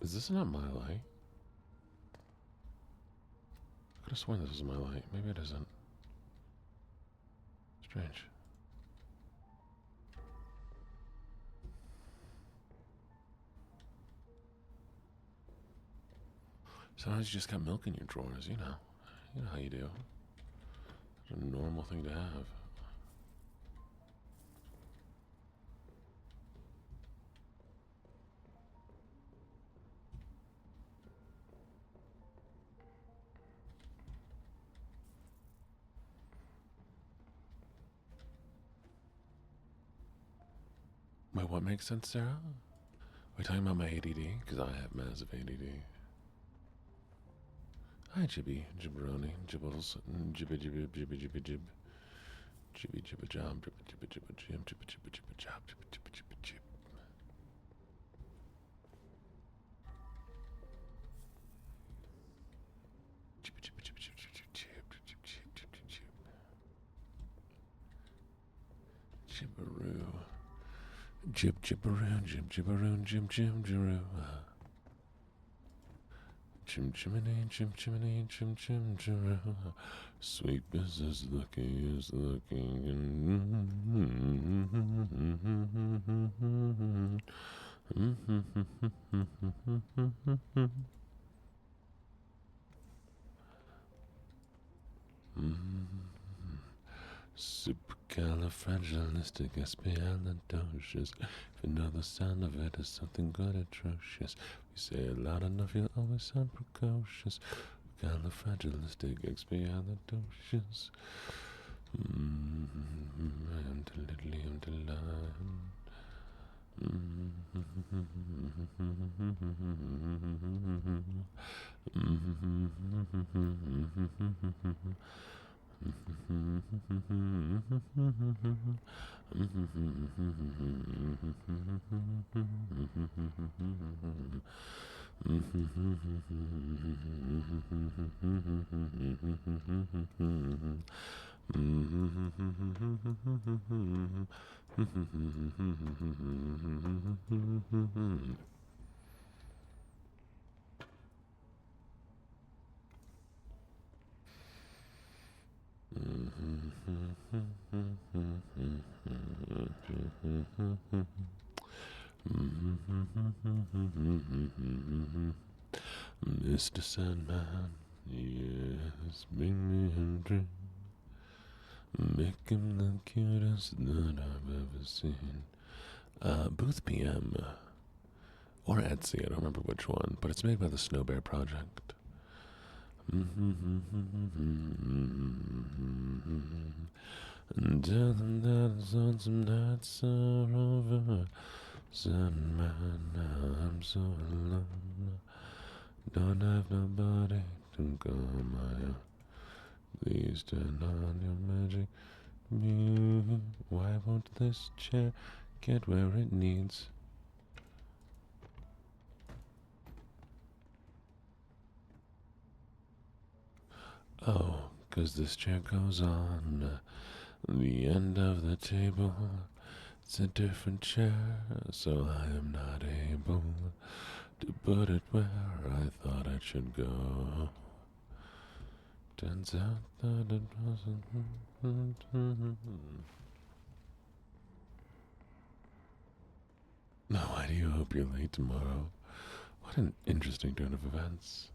Is this not my light? I could have sworn this was my light. Maybe it isn't. Strange. Sometimes you just got milk in your drawers, you know. You know how you do. It's a normal thing to have. Wait, what makes sense, Sarah? Are we talking about my ADD? Because I have massive ADD. Hi, Jibby, Jibberoni, Jibbles, Jibby, Jibby, Jibby, Jibby, Jib. Jibby, Jibba, Job, Jibba, Jibba, Jibba, Jim, Jibba, Jibba, Jibba, Job, Jibba, Jibba, Jibba, Jib. Jibba, Jibba, Jibba, Jibba, Jibba, Jib, Jib, Jib, Jib, Jib, Jib. Jibberoo. Jib, Jibberoo, Jib, Jibberoo, Jim, Jim, Jiroo. Chim chimney, chim chimney, chim chim chim. Sweet business looking is looking. Supercalifragilisticexpialidocious. If you know the sound of it is something good atrocious. You say it loud enough, you'll always sound precocious. Califragilisticexpialidocious. Mr. Sandman, yes, bring me a drink. Make him the cutest that I've ever seen. Booth PM, or Etsy, I don't remember which one, but it's made by the Snow Bear Project. And tell them that it's lonesome nights are over. Sandman, now I'm so alone. Don't have nobody to call my own. Please turn on your magic mirror. Why won't this chair get where it needs? Oh, 'cause this chair goes on the end of the table. It's a different chair, so I am not able to put it where I thought it should go. Turns out that it wasn't. No, why do you hope you're late tomorrow? What an interesting turn of events.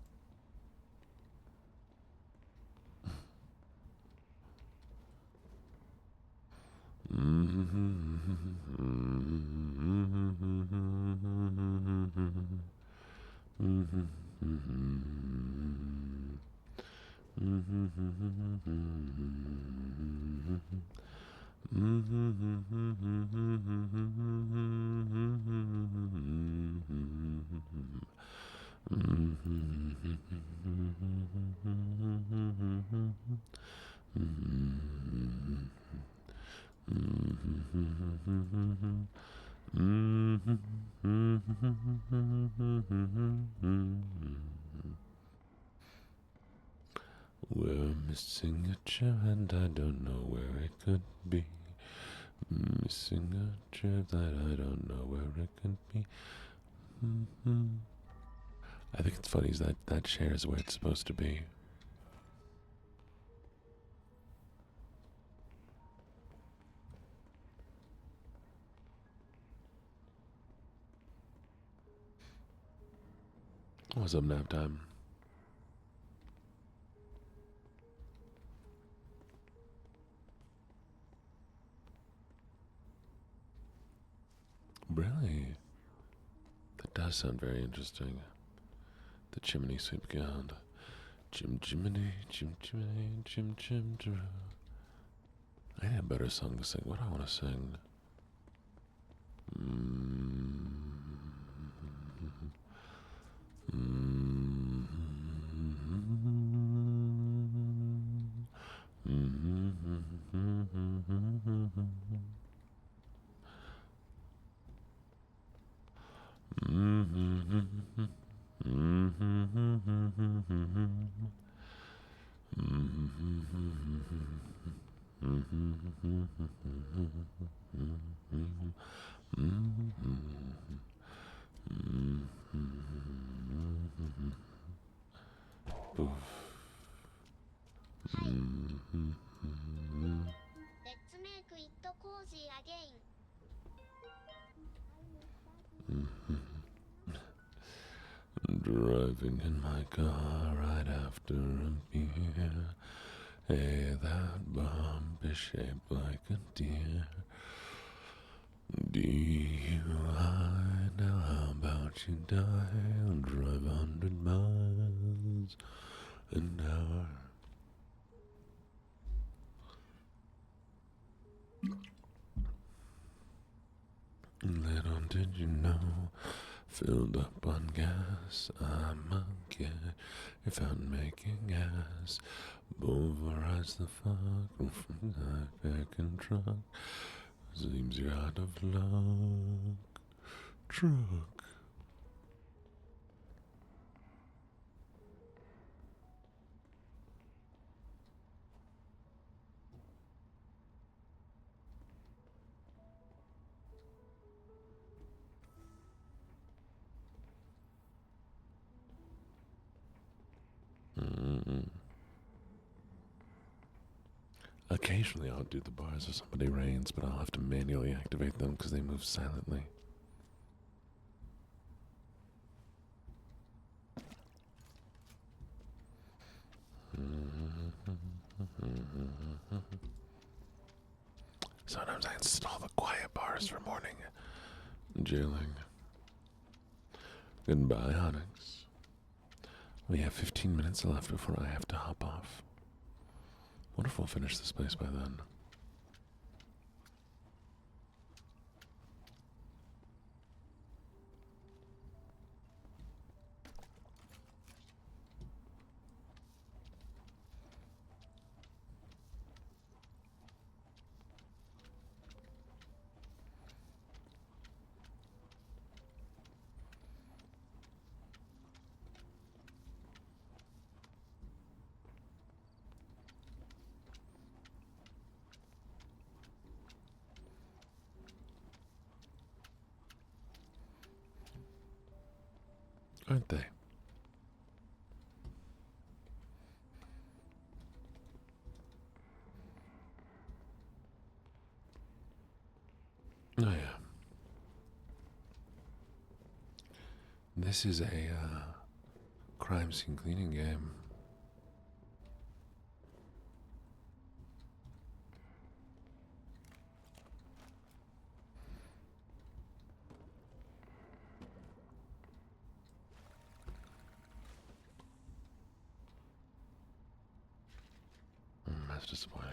We're missing a chair and I don't know where it could be. Missing a chair that I don't know where it could be. I think it's funny is that chair is where it's supposed to be. What's up, nap time? Really? That does sound very interesting. The chimney sweep guild. Jiminy, Jim Jiminy, Jim. I need a better song to sing. What do I want to sing? Let's make it cozy again. Driving in my car right after a beer. Hey, that bump is shaped like a deer. DUI, now how about you die and drive 100 miles an hour? Little did you know, filled up on gas, I'm a kid, if I'm making ass, pulverize the fuck from that back and truck, seems you're out of luck, truck. Occasionally I'll do the bars if somebody rains, but I'll have to manually activate them because they move silently. Sometimes I install the quiet bars for morning jailing. Goodbye, Onyx. We have 15 minutes left before I have to hop off. Wonder if we'll finish this place by then. aren't they? Oh, yeah. This is a crime scene cleaning game. That's disappointing.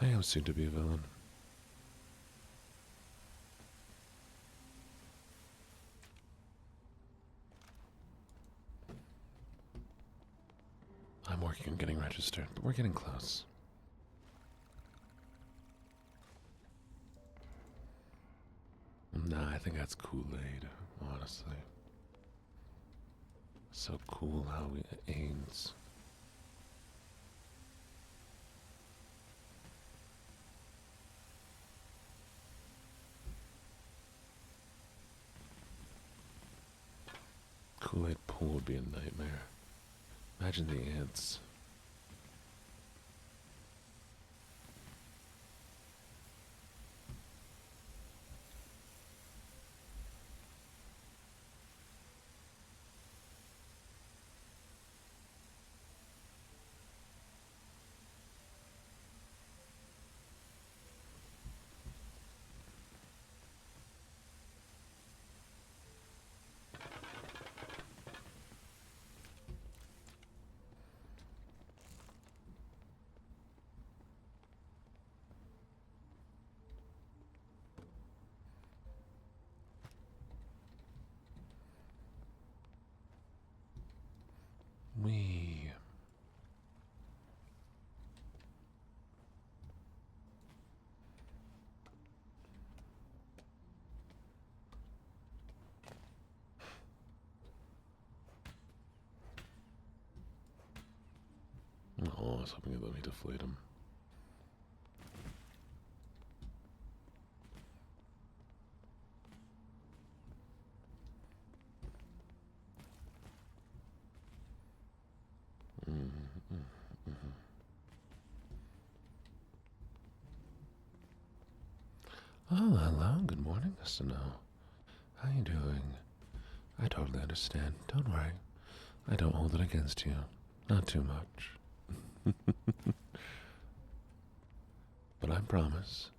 I am soon to be a villain. I'm working on getting registered, but we're getting close. Nah, I think that's Kool-Aid, honestly. So cool how it aids. Kool-Aid pool would be a nightmare. Imagine the ants. We. Oh, I was hoping you'd let me deflate him. Oh, hello. Good morning, Snow. How you doing? I totally understand. Don't worry. I don't hold it against you. Not too much. But I promise,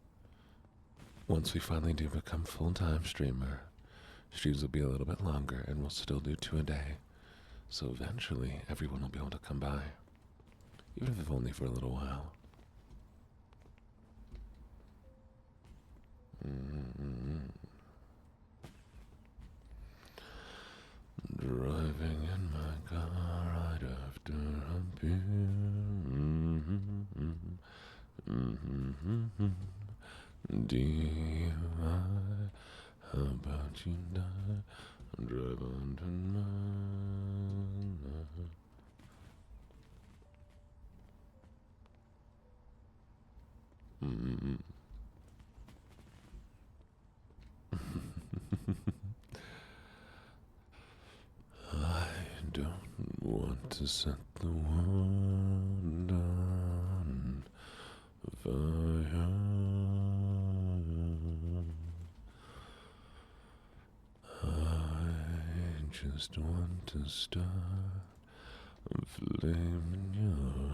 once we finally do become full-time streamer, streams will be a little bit longer and we'll still do 2 a day. So eventually, everyone will be able to come by. Even if only for a little while. Driving in my car right after a beer. DUI, how about you die? Drive on tonight. I don't want to set the world on fire. I just want to start a flame in your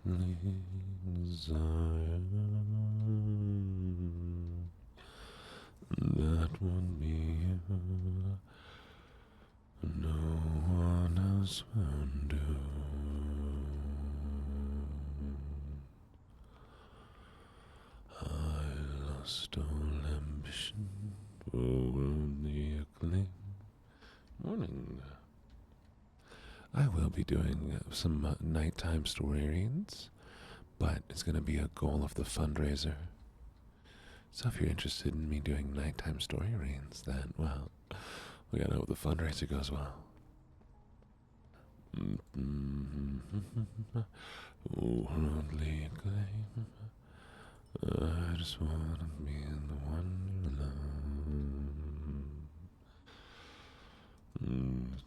Zion, that would be you. No one else will do. I lost all ambition for worldly acclaim. Morning. I will be doing some nighttime story reads, but it's going to be a goal of the fundraiser. So if you're interested in me doing nighttime story reads, then, well, we gotta hope the fundraiser goes well. Worldly acclaim. I just wanna be the one you love.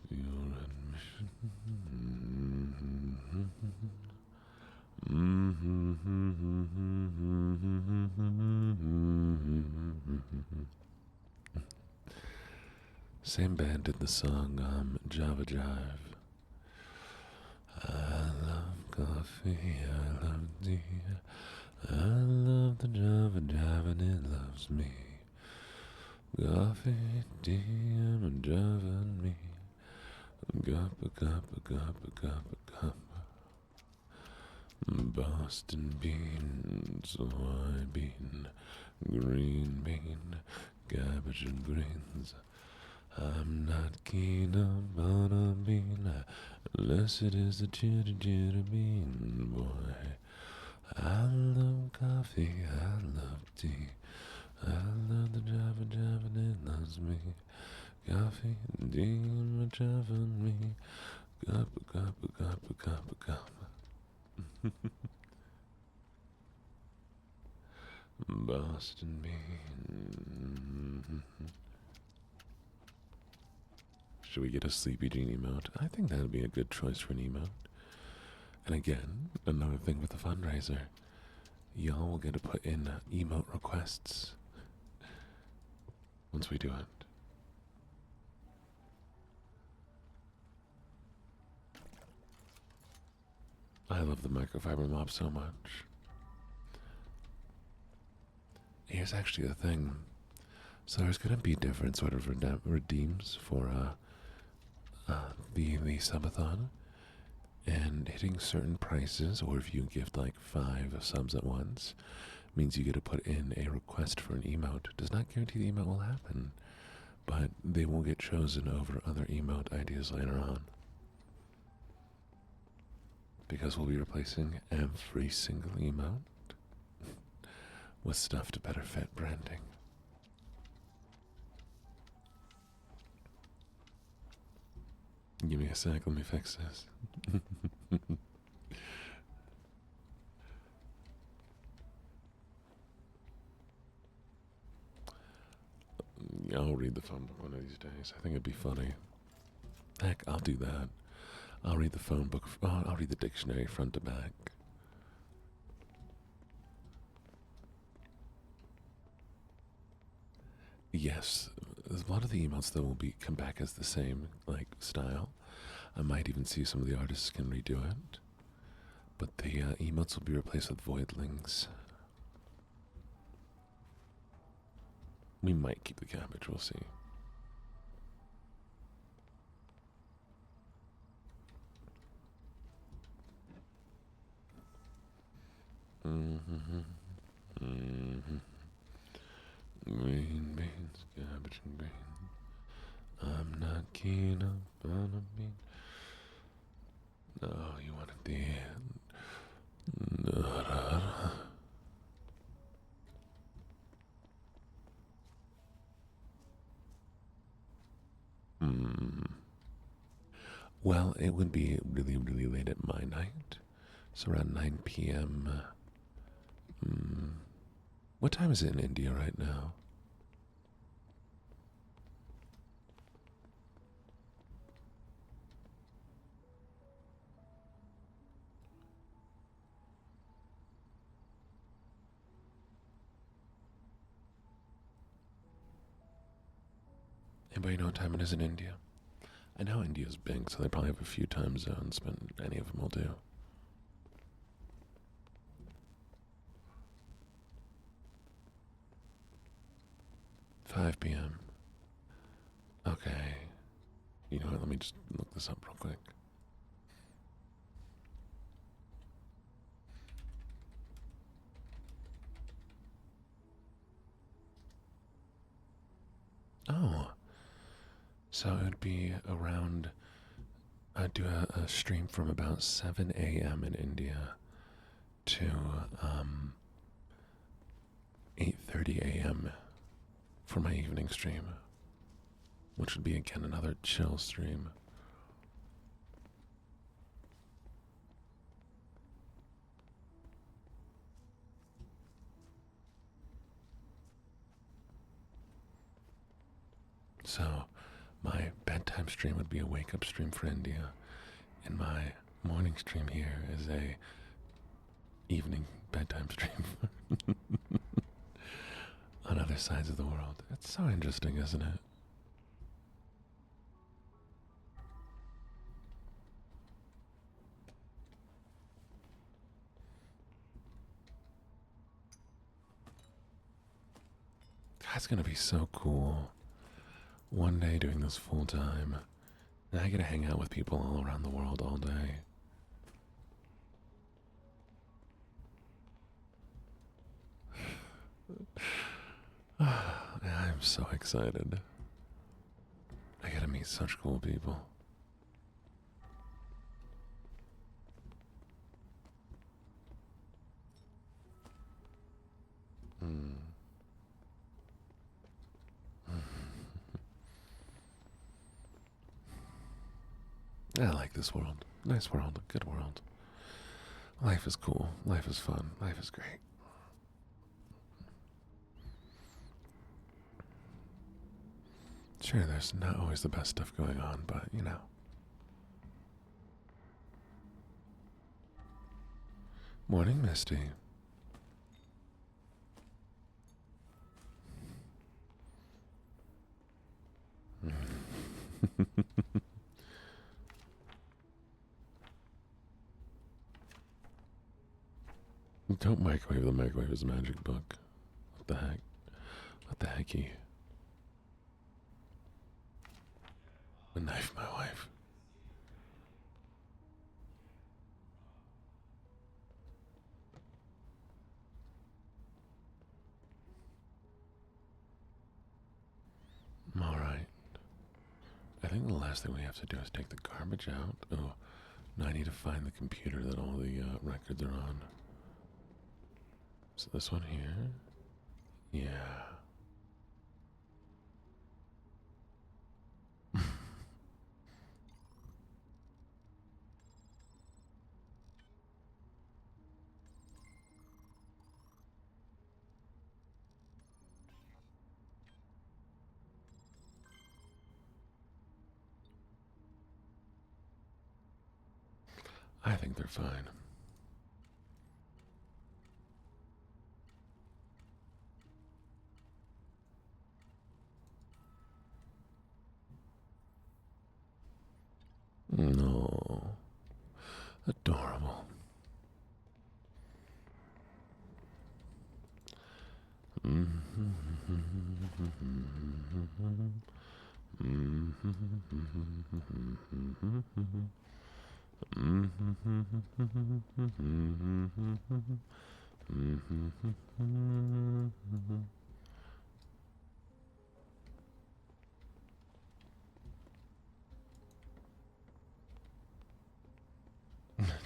Your admission. Same band did the song Java Jive. I love coffee, I love tea, I love the Java Jive and it loves me. Coffee, tea, and a Java and me. Guppa, guppa, guppa, guppa, guppa. Boston bean, soybean, green bean, cabbage and greens. I'm not keen on a bean unless it is a chitty chitty bean, boy. I love coffee, I love tea, I love the Java Java and it loves me. Coffee and tea and my Java and me. Cuppa, cuppa, cuppa, cuppa, cuppa. Boston bean. Should we get a Sleepy Gene emote? I think that would be a good choice for an emote. And again, another thing with the fundraiser, y'all will get to put in emote requests once we do it. I love the microfiber mop so much. Here's actually the thing. So there's going to be different sort of redeems for the subathon, and hitting certain prices, or if you gift like 5 subs at once, means you get to put in a request for an emote. Does not guarantee the emote will happen, but they will get chosen over other emote ideas later on. Because we'll be replacing every single emote with stuff to better fit branding. Give me a sec, let me fix this. I'll read the phone book one of these days. I think it'd be funny. Heck, I'll do that. I'll read the phone book. I'll read the dictionary front to back. Yes, a lot of the emotes though will come back as the same like style. I might even see some of the artists can redo it, but the emotes will be replaced with voidlings. We might keep the cabbage. We'll see. Green beans, cabbage and green. I'm not keen on a bean. No, you want a bean. Well, it would be really, really late at my night. So around 9 p.m. What time is it in India right now? Anybody know what time it is in India? I know India's big, so they probably have a few time zones, but any of them will do. 5 p.m. Okay. You know what? Let me just look this up real quick. Oh. So it would be around. I'd do a stream from about 7 a.m. in India to 8:30 a.m. for my evening stream, which would be again another chill stream. So my bedtime stream would be a wake-up stream for India, and my morning stream here is a evening bedtime stream on other sides of the world. It's so interesting, isn't it? That's gonna be so cool. One day doing this full time, and I get to hang out with people all around the world all day. I'm so excited. I get to meet such cool people. I like this world. Nice world, good world. Life is cool. Life is fun. Life is great. Sure, there's not always the best stuff going on, but you know. Morning, Misty. Don't microwave the microwave magic book. What the heck? What the hecky? A knife, my wife. Alright. I think the last thing we have to do is take the garbage out. Oh, now I need to find the computer that all the records are on. So this one here. Yeah. I think they're fine. No. Adorable.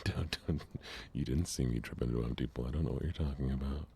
Don't, you didn't see me trip into empty people. I don't know what you're talking about.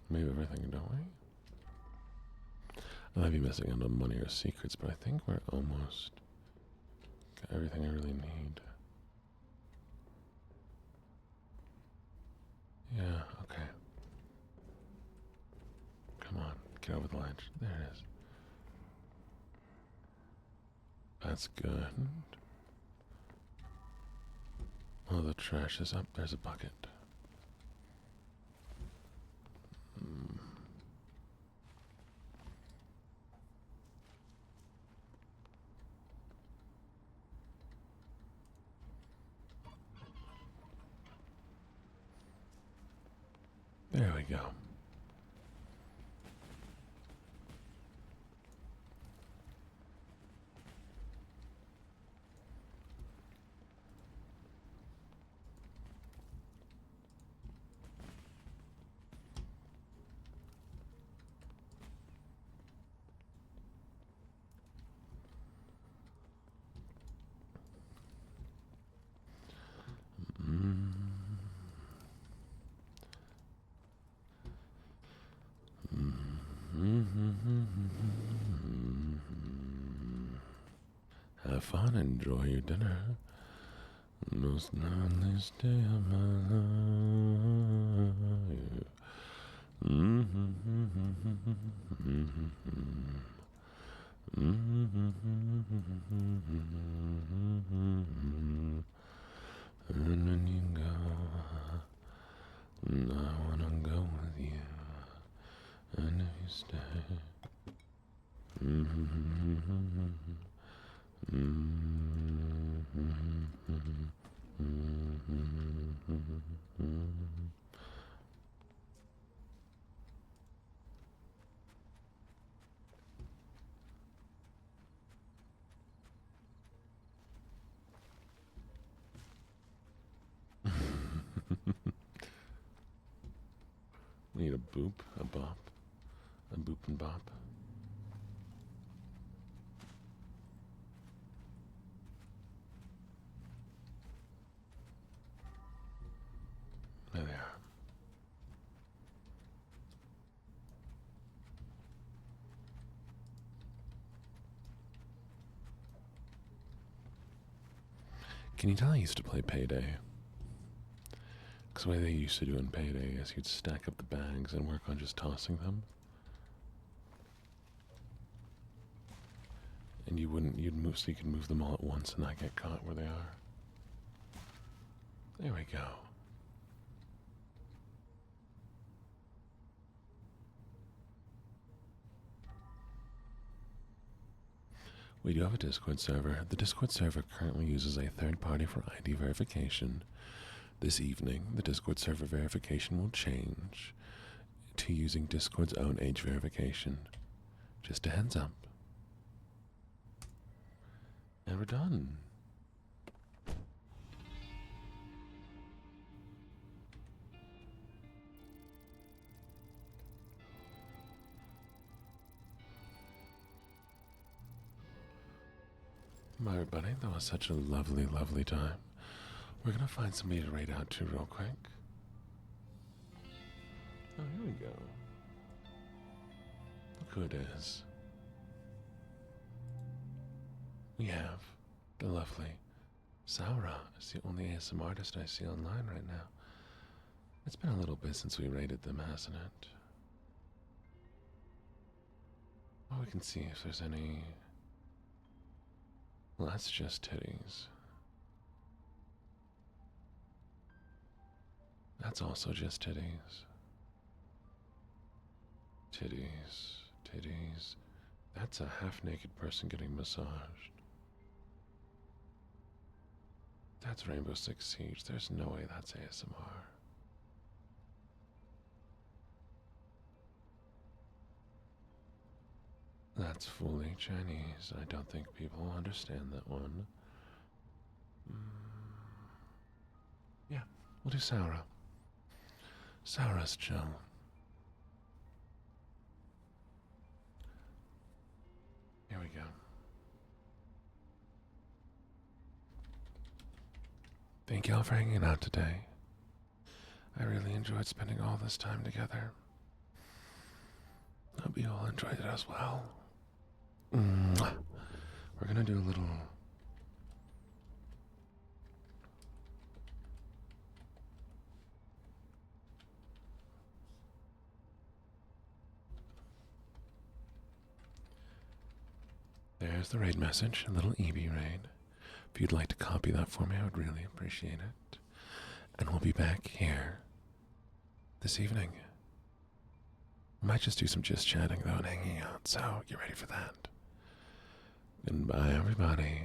We have everything, don't we? I might be missing out on money or secrets, but I think we're almost got everything I really need. Yeah, okay. Come on, get over the ledge. There it is. That's good. Oh, the trash is up. There's a bucket. There we go. Have fun, enjoy your dinner. Most loneliest day of my life. And when you go, I wanna go with you. And if you stay, we need a boop, a bop, a boop and bop. There they are. Can you tell I used to play Payday? Because the way they used to do in Payday is you'd stack up the bags and work on just tossing them. And you'd move so you could move them all at once and not get caught where they are. There we go. We do have a Discord server. The Discord server currently uses a third party for ID verification. This evening, the Discord server verification will change to using Discord's own age verification. Just a heads up. And we're done. Bye, everybody. That was such a lovely, lovely time. We're gonna find somebody to raid out to real quick. Oh, here we go. Look who it is. We have the lovely Saura. It's the only ASM artist I see online right now. It's been a little bit since we raided them, hasn't it? Well, we can see if there's any. Well, that's just titties. That's also just titties. Titties, titties. That's a half-naked person getting massaged. That's Rainbow Six Siege. There's no way that's ASMR. That's fully Chinese. I don't think people understand that one. Yeah, we'll do Saura. Saura's chill. Here we go. Thank y'all for hanging out today. I really enjoyed spending all this time together. Hope you all enjoyed it as well. We're gonna do a little There's the raid message, a little EB raid. If you'd like to copy that for me, I would really appreciate it. And we'll be back here this evening. We might just do some just chatting though and hanging out, so get ready for that. Goodbye, everybody.